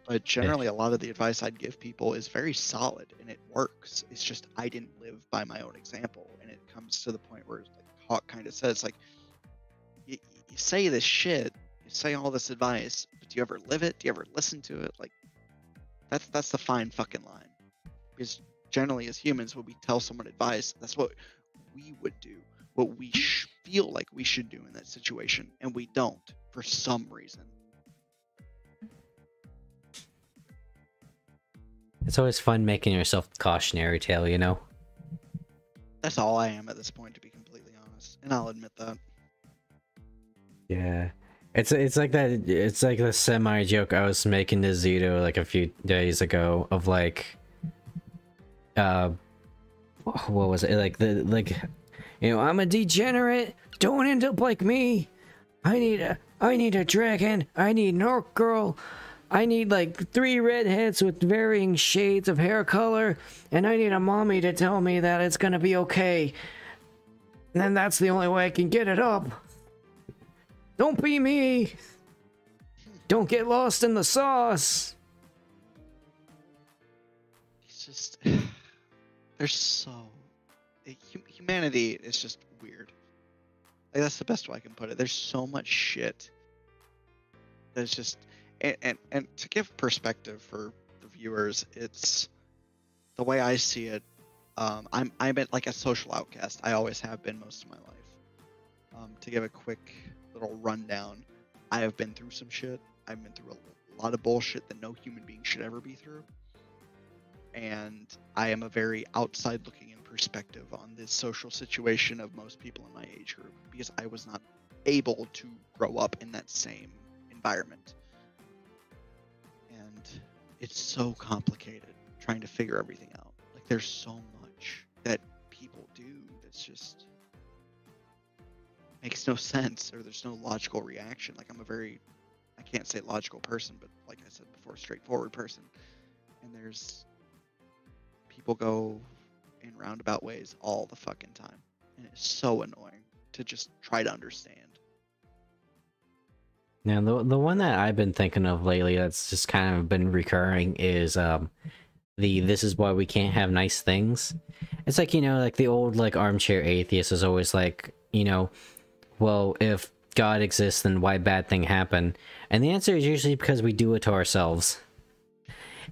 But generally, a lot of the advice I'd give people is very solid, and it works. It's just I didn't live by my own example, and it comes to the point where, like Hawke kind of says, like, you say this shit, you say all this advice, but do you ever live it? Do you ever listen to it? Like, that's the fine fucking line. Because generally, as humans, when we tell someone advice, that's what we would do, what we feel like we should do in that situation, and we don't for some reason. It's always fun making yourself the cautionary tale, you know? That's all I am at this point, to be completely honest, and I'll admit that. Yeah. It's like that, it's like the semi-joke I was making to Zito like a few days ago of like, what was it? Like, you know, I'm a degenerate, don't end up like me. I need a dragon, I need an orc girl, I need like 3 redheads with varying shades of hair color, and I need a mommy to tell me that it's gonna be okay. And then that's the only way I can get it up. Don't be me. Don't get lost in the sauce. It's just there's so humanity is just weird. Like, that's the best way I can put it. There's so much shit. There's just and to give perspective for the viewers, it's the way I see it. I'm like a social outcast. I always have been most of my life. To give a quick little rundown, I have been through some shit. I've been through a lot of bullshit that no human being should ever be through. And I am a very outside looking in perspective on this social situation of most people in my age group, because I was not able to grow up in that same environment. And it's so complicated trying to figure everything out. Like, there's so much that people do that's just makes no sense, or there's no logical reaction. Like, I can't say logical person, but like I said before, straightforward person. And there's people go in roundabout ways all the fucking time, and it's so annoying to just try to understand. Now, the one that I've been thinking of lately that's just kind of been recurring is this is why we can't have nice things. It's like, you know, like the old like armchair atheist is always like, you know, well, if God exists, then why bad thing happen? And the answer is usually because we do it to ourselves.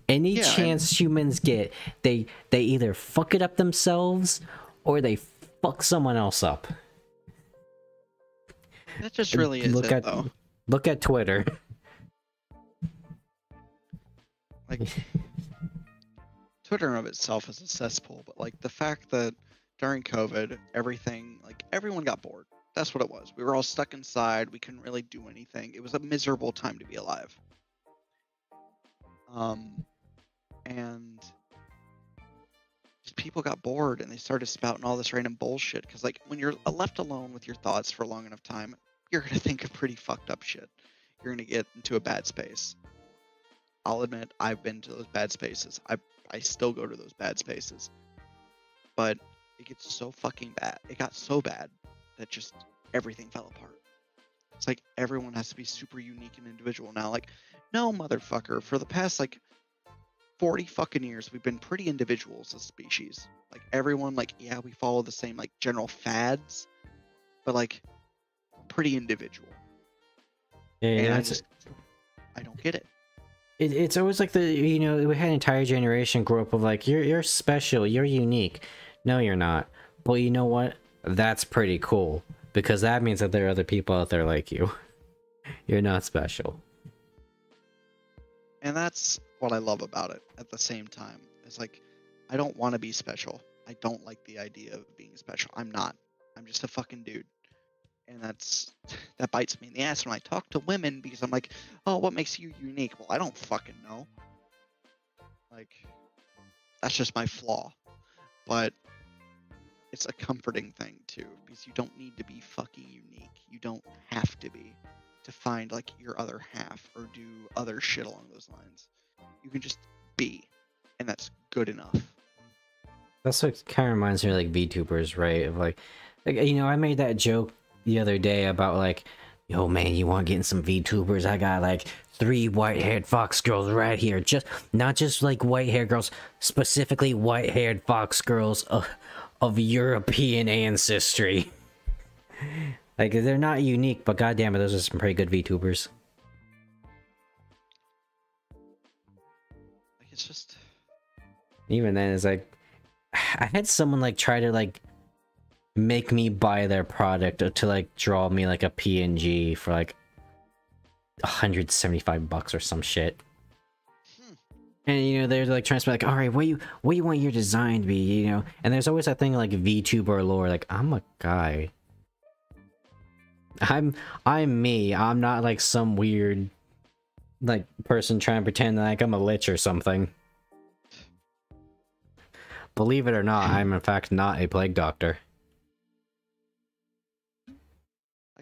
Any chance humans get, they either fuck it up themselves or they fuck someone else up. That just really is it, though. Look at Twitter. Like, Twitter of itself is a cesspool, but like the fact that during COVID, everyone got bored. That's what it was. We were all stuck inside. We couldn't really do anything. It was a miserable time to be alive. And just people got bored and they started spouting all this random bullshit. Because like when you're left alone with your thoughts for a long enough time, you're gonna think of pretty fucked up shit. You're gonna get into a bad space. I'll admit I've been to those bad spaces. I still go to those bad spaces. But it gets so fucking bad. It got so bad that just everything fell apart. It's like everyone has to be super unique and individual now. Like, no, motherfucker. For the past like 40 fucking years, we've been pretty individual as a species. Like, everyone, like, yeah, we follow the same like general fads, but like pretty individual. Yeah, and I don't get it. It's always like you know, we had an entire generation grow up of like, you're special, you're unique. No, you're not. But you know what? That's pretty cool, because that means that there are other people out there like you. You're not special. And that's what I love about it at the same time. It's like, I don't want to be special. I don't like the idea of being special. I'm not. I'm just a fucking dude. And that bites me in the ass when I talk to women, because I'm like, oh, what makes you unique? Well, I don't fucking know. Like, that's just my flaw. But it's a comforting thing too, because you don't need to be fucking unique. You don't have to be to find like your other half or do other shit along those lines. You can just be, and that's good enough. That's what kind of reminds me of like VTubers, right? Of like, you know, I made that joke the other day about like, yo man, you want to get in some VTubers? I got like 3 white-haired fox girls right here. Not just like white-haired girls, specifically white-haired fox girls of European ancestry. Like, they're not unique, but goddamn it, those are some pretty good VTubers. Like, it's just, even then, it's like, I had someone like try to like make me buy their product to like draw me like a PNG for like $175 or some shit. And you know, they're like trying to be like, all right, what you want your design to be, you know? And there's always that thing like VTuber lore, like, I'm a guy. I'm me. I'm not like some weird like person trying to pretend like I'm a lich or something. Believe it or not, I'm in fact not a plague doctor.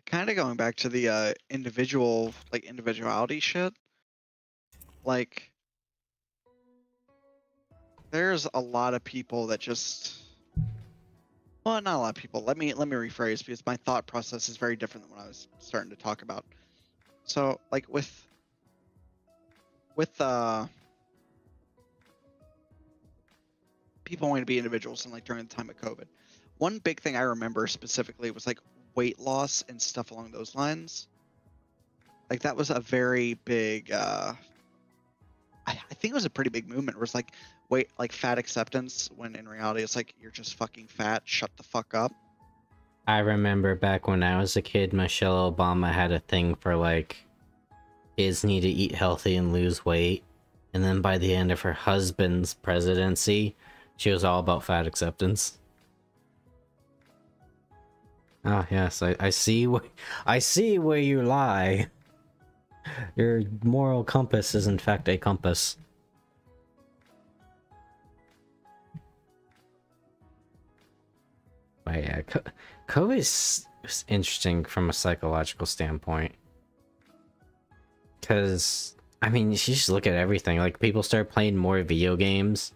kind of going back to the individuality shit. Like, there's a lot of people that just Well, not a lot of people. Let me rephrase because my thought process is very different than what I was starting to talk about. So, like with people wanting to be individuals and like during the time of COVID, one big thing I remember specifically was like weight loss and stuff along those lines. Like that was a very big I think it was a pretty big movement where it's like wait, like fat acceptance, when in reality it's like you're just fucking fat, shut the fuck up. I remember back when I was a kid, Michelle Obama had a thing for like kids need to eat healthy and lose weight, and then by the end of her husband's presidency, she was all about fat acceptance. Ah, yes, I see. I see where you lie. Your moral compass is in fact a compass. But yeah, COVID is interesting from a psychological standpoint. Because, I mean, you just look at everything. Like, people start playing more video games.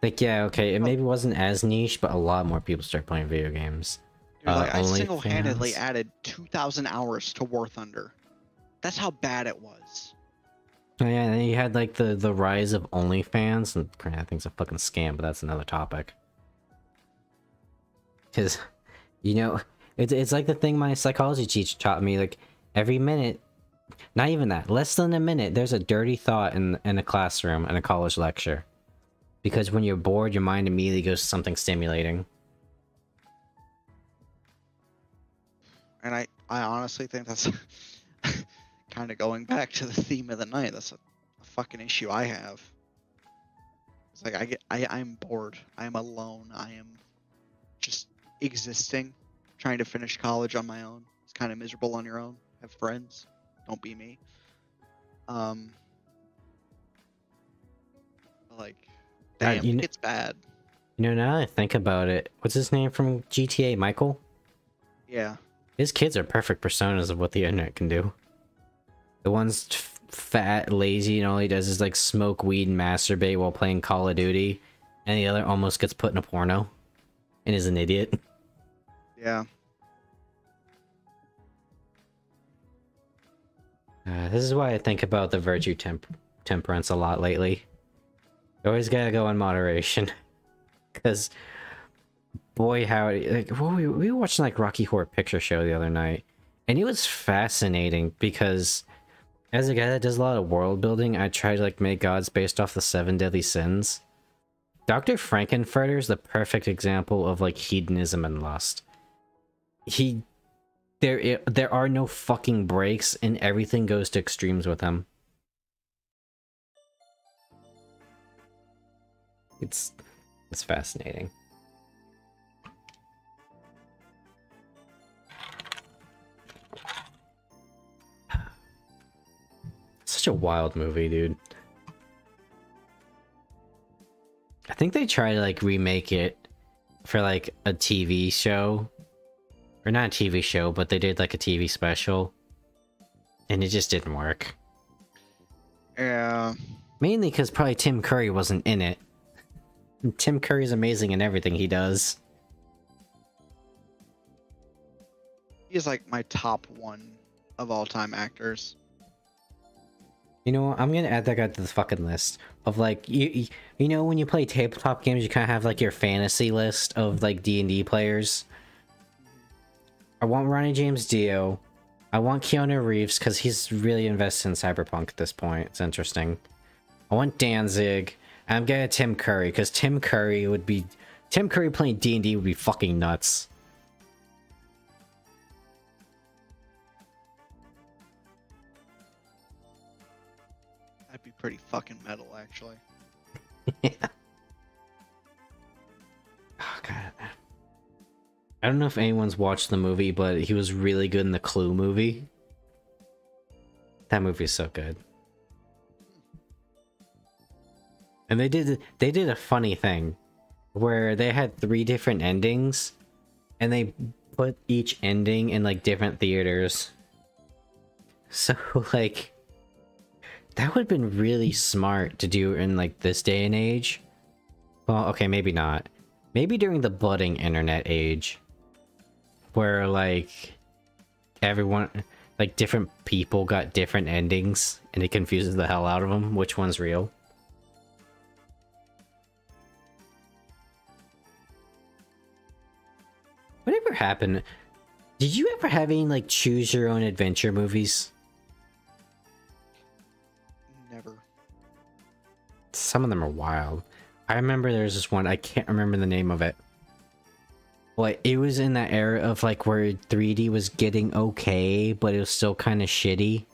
Like, yeah, okay, it maybe wasn't as niche, but a lot more people start playing video games. Dude, like I Only single-handedly fans. added 2,000 hours to War Thunder. That's how bad it was. Oh, yeah, and then you had like the rise of OnlyFans, and granted, that thing's a fucking scam, but that's another topic. Because, you know, it's like the thing my psychology teacher taught me. Like every minute, not even that, less than a minute, there's a dirty thought in a classroom in a college lecture. Because when you're bored, your mind immediately goes to something stimulating. And I honestly think that's kind of going back to the theme of the night. That's a fucking issue I have. It's like I'm bored. I am alone. I am just existing, trying to finish college on my own. It's kind of miserable on your own. Have friends. Don't be me. Like, damn, it gets bad. You know, now that I think about it, what's his name from GTA, Michael? Yeah. His kids are perfect personas of what the internet can do. The one's fat, lazy, and all he does is like smoke weed and masturbate while playing Call of Duty, and the other almost gets put in a porno and is an idiot. Yeah. This is why I think about the virtue temperance a lot lately. You always gotta go in moderation. Because, boy howdy, like, we were watching like Rocky Horror Picture Show the other night, and it was fascinating because as a guy that does a lot of world building, I try to like make gods based off the 7 deadly sins. Dr. Frankenfurter is the perfect example of like hedonism and lust. There are no fucking breaks, and everything goes to extremes with him. It's fascinating. Such a wild movie, dude. I think they tried to like remake it for like a TV show. Or not a TV show, but they did like a TV special. And it just didn't work. Yeah. Mainly because probably Tim Curry wasn't in it. And Tim Curry's amazing in everything he does. He's like my top one of all time actors. You know what? I'm gonna add that guy to the fucking list of like you know when you play tabletop games you kind of have like your fantasy list of like D&D players. I want Ronnie James Dio. I want Keanu Reeves because he's really invested in Cyberpunk at this point. It's interesting. I want Danzig. And I'm getting Tim Curry because Tim Curry playing D&D would be fucking nuts. That'd be pretty fucking metal, actually. Yeah. Oh god. I don't know if anyone's watched the movie, but he was really good in the Clue movie. That movie is so good. And they did a funny thing where they had 3 different endings and they put each ending in like different theaters. So like that would have been really smart to do in like this day and age. Well, okay, maybe not. Maybe during the budding internet age, where like everyone, like different people got different endings, and it confuses the hell out of them. Which one's real? Whatever happened? Did you ever have any like choose your own adventure movies? Never. Some of them are wild. I remember there's this one, I can't remember the name of it. Like, it was in that era of like where 3D was getting okay, but it was still kind of shitty.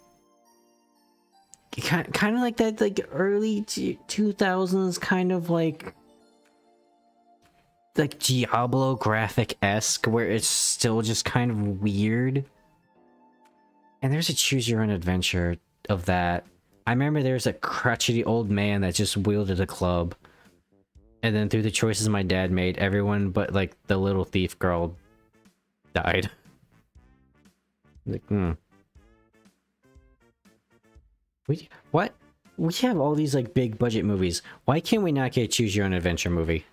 Kind of like that, like early 2000s kind of like Diablo graphic-esque, where it's still just kind of weird. And there's a choose your own adventure of that. I remember there's a crotchety old man that just wielded a club. And then through the choices my dad made, everyone but like the little thief girl died. Like, What? We have all these like big budget movies. Why can't we not get a choose your own adventure movie?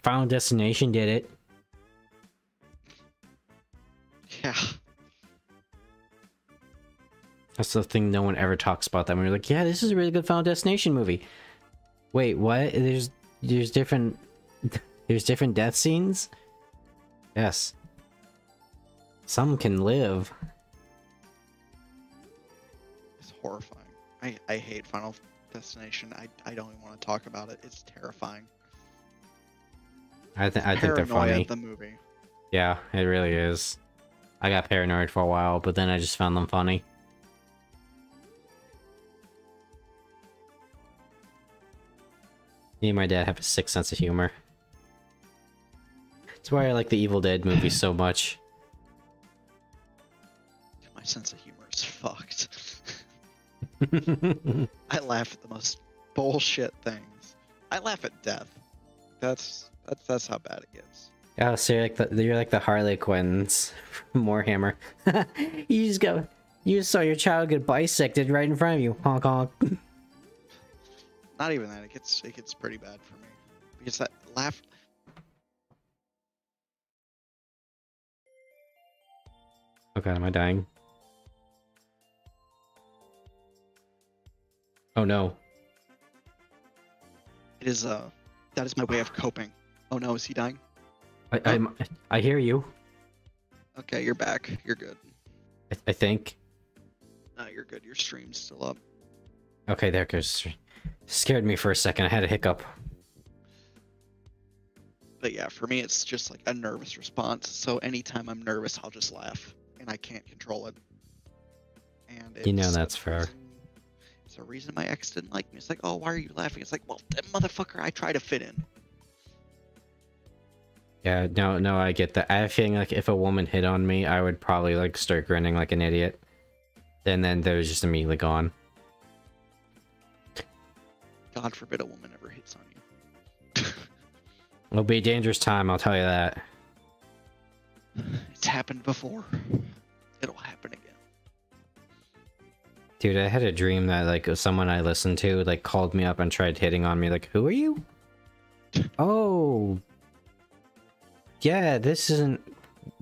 Final Destination did it. Yeah. That's the thing no one ever talks about. That when you're like, yeah, this is a really good Final Destination movie. Wait, what? There's different death scenes? Yes. Some can live. It's horrifying. I hate Final Destination. I don't even want to talk about it. It's terrifying. I think they're funny. The movie. Yeah, it really is. I got paranoid for a while, but then I just found them funny. Me and my dad have a sick sense of humor. That's why I like the Evil Dead movies so much. My sense of humor is fucked. I laugh at the most bullshit things. I laugh at death. That's how bad it gets. Oh, so you're like the Harley Quinns from Warhammer. You just saw your child get bisected right in front of you. Honk honk. Not even that. It gets pretty bad for me because that laugh. Oh god, am I dying? Oh no. It is that is my way of coping. Oh no, is he dying? I hear you. Okay, you're back. You're good. I think. No, you're good. Your stream's still up. Okay, there goes. Scared me for a second. I had a hiccup. But yeah, for me, it's just like a nervous response. So anytime I'm nervous, I'll just laugh, and I can't control it. And you know that's fair. It's a reason my ex didn't like me. It's like, oh, why are you laughing? It's like, well, that motherfucker, I try to fit in. Yeah, no, I get that. I have a feeling like if a woman hit on me, I would probably like start grinning like an idiot. And then they're just immediately gone. God forbid a woman ever hits on you. It'll be a dangerous time, I'll tell you that. It's happened before. It'll happen again. Dude, I had a dream that like someone I listened to like called me up and tried hitting on me. Like, who are you? Oh, yeah, this isn't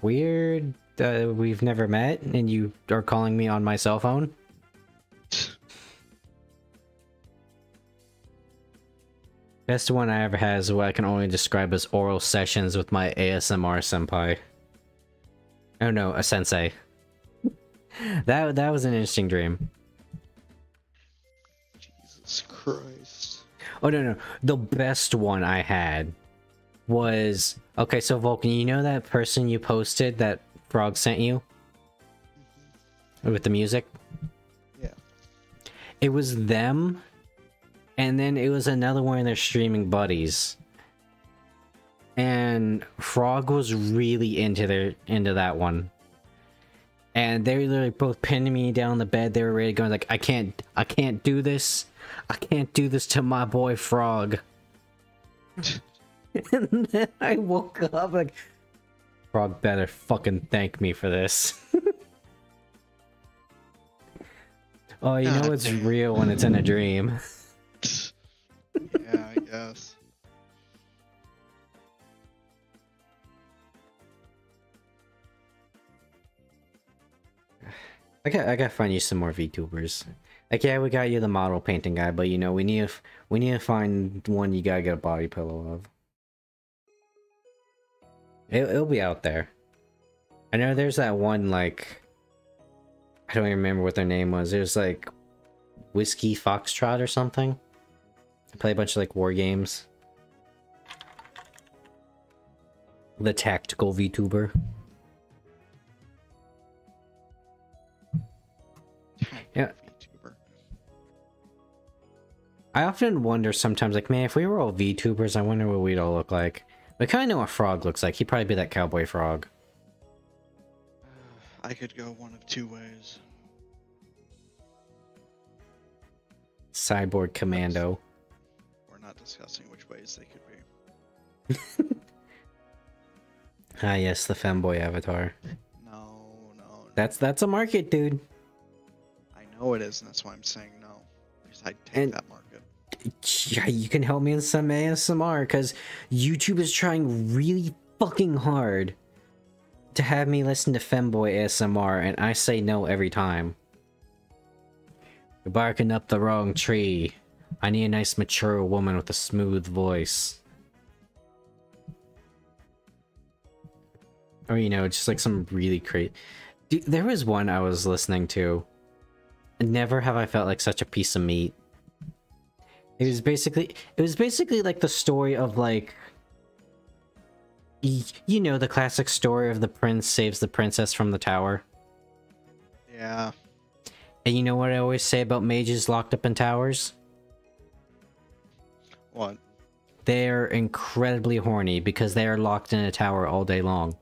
weird. We've never met, and you are calling me on my cell phone. Best one I ever had is what I can only describe as oral sessions with my ASMR senpai. Oh no, a sensei. That was an interesting dream. Jesus Christ. Oh no, the best one I had was okay. So Vulcan, you know that person you posted that Frog sent you with the music? Yeah. It was them. And then it was another one of their streaming buddies. And Frog was really into that one. And they were literally both pinning me down on the bed. They were ready to go like, I can't do this. I can't do this to my boy Frog. And then I woke up like, Frog better fucking thank me for this. Oh, you know it's real when it's in a dream. Yeah, I guess. I gotta find you some more VTubers. Like, yeah, we got you the model painting guy, but you know, we need to find one you gotta get a body pillow of. It'll be out there. I know there's that one, like, I don't even remember what their name was. There's like Whiskey Foxtrot or something. I play a bunch of like war games. The tactical VTuber. Yeah. I often wonder sometimes, like, man, if we were all VTubers, I wonder what we'd all look like. We kind of know what Frog looks like. He'd probably be that cowboy frog. I could go one of two ways. Cyborg Commando. We're not discussing which ways they could be. Ah, yes, the femboy avatar. No. That's a market, dude. I know it is, and that's why I'm saying no. Because I'd take that market. Yeah, you can help me in some ASMR, because YouTube is trying really fucking hard to have me listen to femboy ASMR, and I say no every time. You're barking up the wrong tree. I need a nice mature woman with a smooth voice. Or, you know, just like some really crazy... There was one I was listening to. Never have I felt like such a piece of meat. It was basically like the story of, like... You know, the classic story of the prince saves the princess from the tower. Yeah. And you know what I always say about mages locked up in towers? What? They're incredibly horny because they are locked in a tower all day long.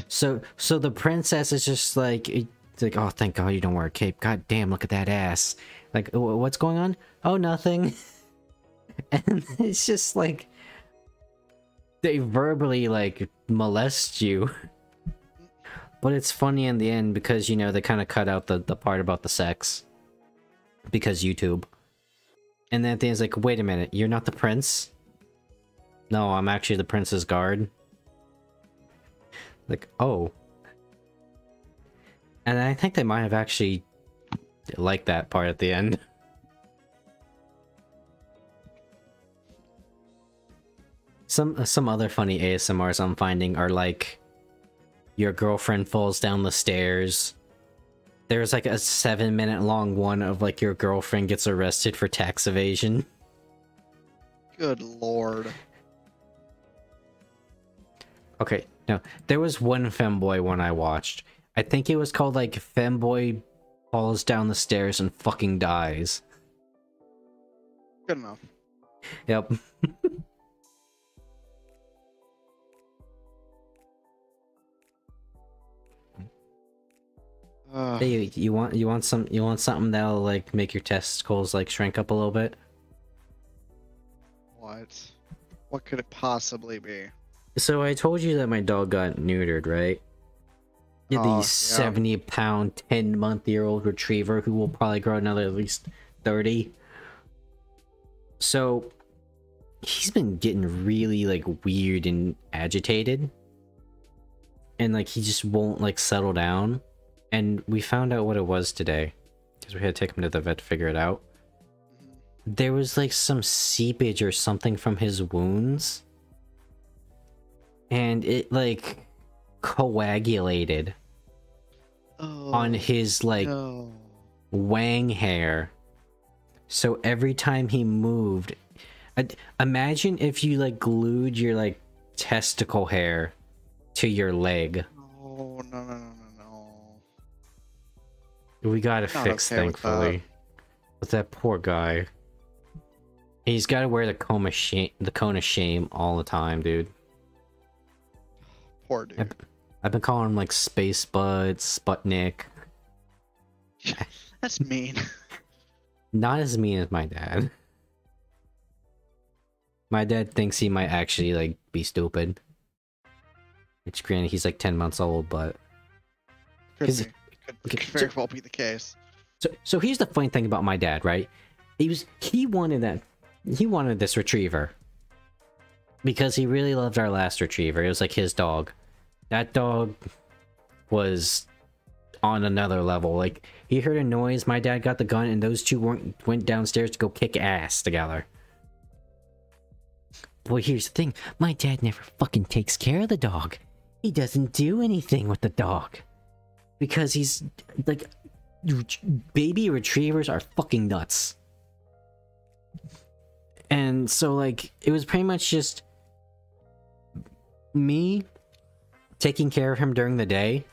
So the princess is just like, it's like, oh, thank God you don't wear a cape. God damn, look at that ass. Like, what's going on? Oh, nothing. And it's just like, they verbally, like, molest you. But it's funny in the end because, you know, they kind of cut out the part about the sex. Because YouTube. And then at the end it's like, wait a minute, you're not the prince? No, I'm actually the prince's guard. Like, oh. And I think they might have actually liked that part at the end. Some other funny ASMRs I'm finding are like, your girlfriend falls down the stairs. There's like a 7-minute long one of like your girlfriend gets arrested for tax evasion. Good lord. Okay, no, there was one femboy one I watched. I think it was called like Femboy Falls Down the Stairs and Fucking Dies. Good enough. Yep. Hey, you want something that'll like make your testicles like shrink up a little bit? What could it possibly be? So I told you that my dog got neutered, right? The 70-pound, 10-month-old retriever who will probably grow another at least 30. So he's been getting really like weird and agitated, and like he just won't like settle down. And we found out what it was today, because we had to take him to the vet to figure it out. There was like some seepage or something from his wounds. And it like coagulated on his like wang hair. So every time he moved, imagine if you like glued your like testicle hair to your leg. Oh, no. We got it fixed, thankfully. But that poor guy. He's got to wear the cone of shame all the time, dude. Poor dude. I've been calling him like Space Bud, Sputnik. That's mean. Not as mean as my dad. My dad thinks he might actually like be stupid. Which granted, he's like 10 months old, but Could very well be the case. So here's the funny thing about my dad, right? He wanted this retriever because he really loved our last retriever. It was like his dog. That dog was on another level. Like, he heard a noise, my dad got the gun, and those two went downstairs to go kick ass together. Well, here's the thing. My dad never fucking takes care of the dog. He doesn't do anything with the dog. Because he's, like, baby retrievers are fucking nuts. And so, like, it was pretty much just me taking care of him during the day,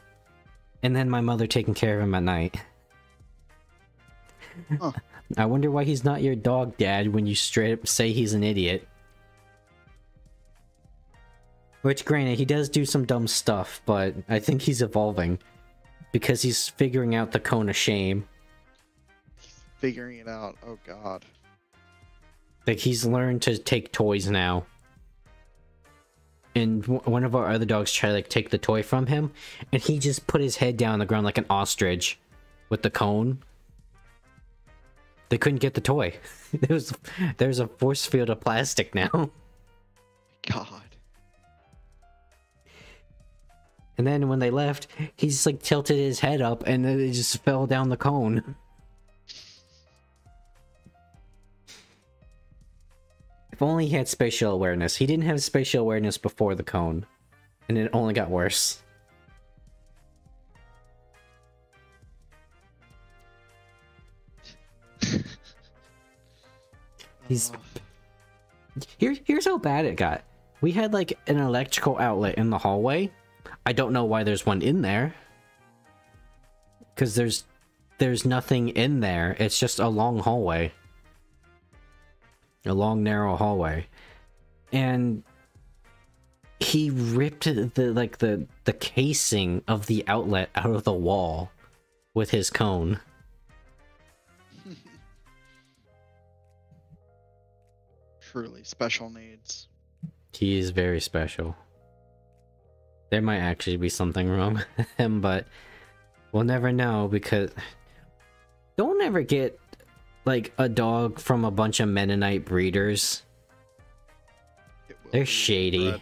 and then my mother taking care of him at night. Huh. I wonder why he's not your dog, Dad, when you straight up say he's an idiot. Which, granted, he does do some dumb stuff, but I think he's evolving. Because he's figuring out the cone of shame. Figuring it out. Oh, God. Like, he's learned to take toys now. And one of our other dogs tried to, like, take the toy from him, and he just put his head down on the ground like an ostrich with the cone. They couldn't get the toy. There's a force field of plastic now. God. And then when they left, he just, like, tilted his head up, and then it just fell down the cone. If only he had spatial awareness. He didn't have spatial awareness before the cone. And it only got worse. Here's how bad it got. We had, like, an electrical outlet in the hallway. I don't know why there's one in there. Because there's nothing in there. It's just a long hallway. A long, narrow hallway. And he ripped the casing of the outlet out of the wall with his cone. Truly special needs. He is very special. There might actually be something wrong with him, but we'll never know, because don't ever get, like, a dog from a bunch of Mennonite breeders. They're shady. Bread.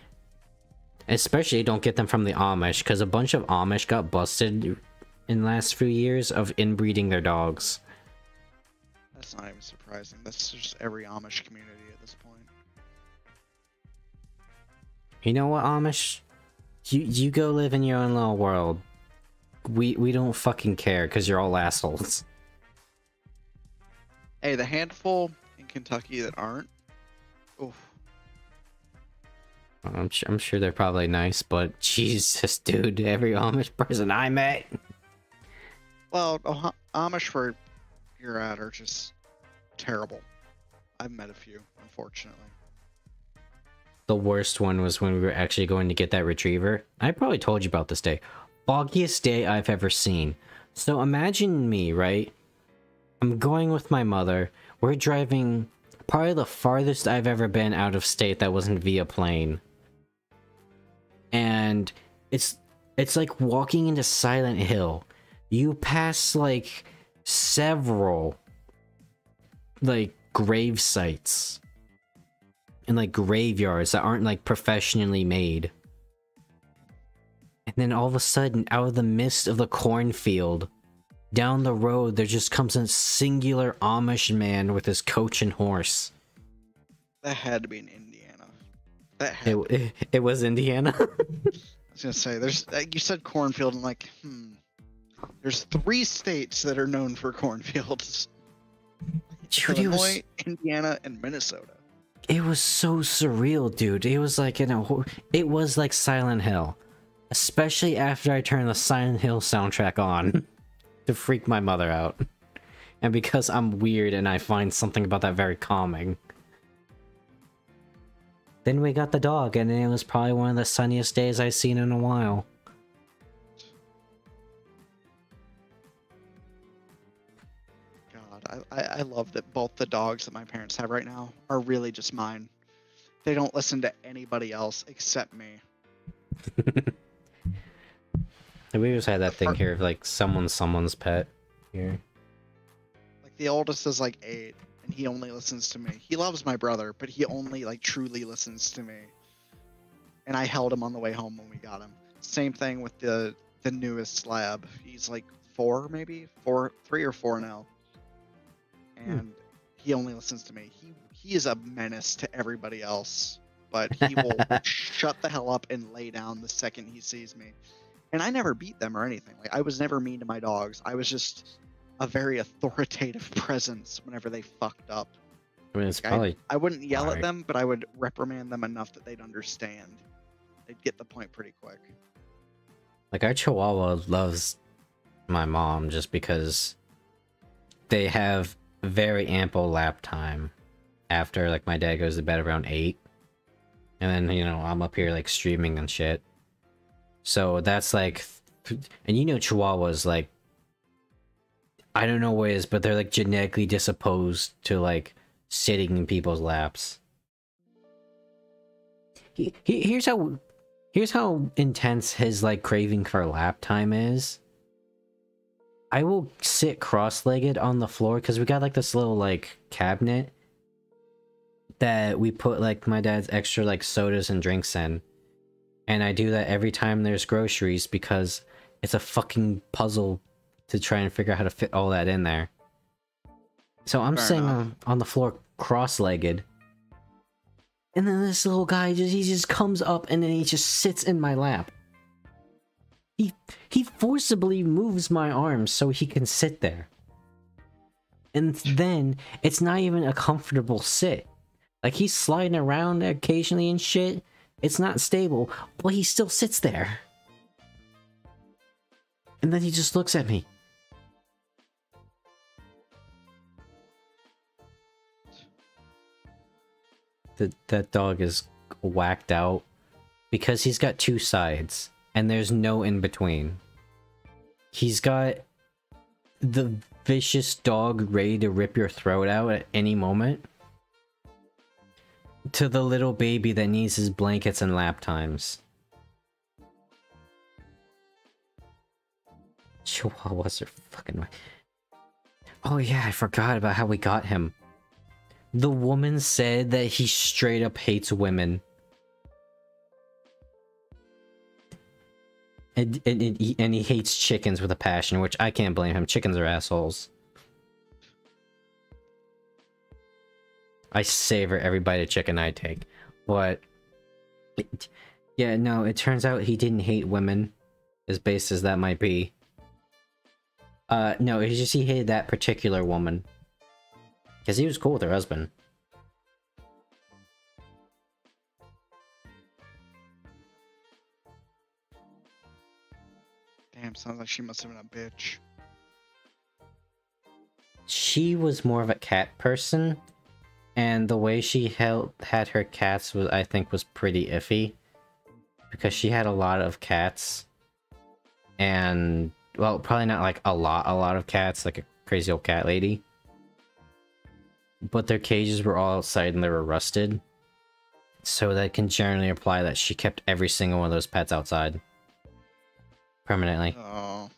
Especially don't get them from the Amish, because a bunch of Amish got busted in the last few years of inbreeding their dogs. That's not even surprising. That's just every Amish community at this point. You know what, Amish? You go live in your own little world. We don't fucking care, because you're all assholes. Hey, the handful in Kentucky that aren't, oof. I'm sure they're probably nice, but Jesus, dude, every Amish person I met. Well, Amish where you're at are just terrible. I've met a few, unfortunately. The worst one was when we were actually going to get that retriever. I probably told you about this day. Foggiest day I've ever seen. So imagine me, right? I'm going with my mother. We're driving probably the farthest I've ever been out of state that wasn't via plane. And it's like walking into Silent Hill. You pass, like, several, like, grave sites. And, like, graveyards that aren't, like, professionally made. And then all of a sudden, out of the mist of the cornfield, down the road, there just comes a singular Amish man with his coach and horse. That had to be in Indiana. That had It was Indiana? I was gonna say, there's you said cornfield, and like, there's 3 states that are known for cornfields. Dude, Illinois, Indiana, and Minnesota. It was so surreal, dude. It was like it was like Silent Hill. Especially after I turned the Silent Hill soundtrack on to freak my mother out. And because I'm weird and I find something about that very calming. Then we got the dog, and it was probably one of the sunniest days I've seen in a while. God, I love that both the dogs that my parents have right now are really just mine. They don't listen to anybody else except me. We just had that thing here of, like, someone's pet here. Like, the oldest is like 8, and he only listens to me. He loves my brother, but he only, like, truly listens to me. And I held him on the way home when we got him. Same thing with the newest lab. He's like 4, maybe 3 or 4 now, and he only listens to me. He is a menace to everybody else, but he will shut the hell up and lay down the second he sees me. And I never beat them or anything. Like, I was never mean to my dogs. I was just a very authoritative presence whenever they fucked up. I mean, it's Like, probably I wouldn't yell alright. at them, but I would reprimand them enough that they'd understand. They'd get the point pretty quick. like our Chihuahua loves my mom just because they have very ample lap time after like my dad goes to bed around 8, and then you know I'm up here like streaming and shit. So that's like, and you know Chihuahuas, like, I don't know what it is, but they're like genetically disopposed to like sitting in people's laps. Here's how intense his like craving for lap time is. I will sit cross-legged on the floor because we got like this little like cabinet that we put like my dad's extra like sodas and drinks in. And I do that every time there's groceries because it's a fucking puzzle to try and figure out how to fit all that in there. So I'm Fair sitting enough. on the floor cross-legged. And then this little guy he just comes up and then he just sits in my lap. He forcibly moves my arms so he can sit there. And then it's not even a comfortable sit. Like he's sliding around occasionally and shit. It's not stable, but he still sits there. And then he just looks at me. That dog is whacked out because he's got 2 sides and there's no in between. He's got the vicious dog ready to rip your throat out at any moment, to the little baby that needs his blankets and lap times. Chihuahuas are fucking... Oh yeah, I forgot about how we got him. The woman said that he straight up hates women. And he hates chickens with a passion, which I can't blame him. Chickens are assholes. I savor every bite of chicken I take. But... yeah, no, it turns out he didn't hate women. As base as that might be. No, it's just he hated that particular woman. Because he was cool with her husband. Damn, sounds like she must have been a bitch. She was more of a cat person. And the way she had her cats was, I think, was pretty iffy. Because she had a lot of cats. And, well, probably not like a lot of cats, like a crazy old cat lady. But their cages were all outside and they were rusted. So that can generally imply that she kept every single one of those pets outside. Permanently. Oh.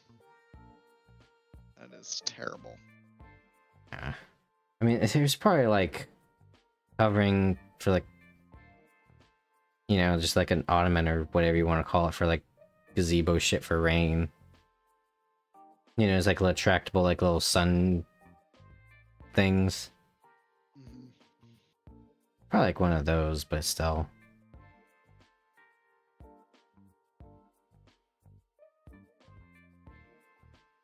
That is terrible. Yeah. I mean, there's probably like covering for like, you know, just like an ottoman or whatever you want to call it for like gazebo shit for rain. You know, it's like little tractable, like little sun things. Mhm. Probably like one of those, but still.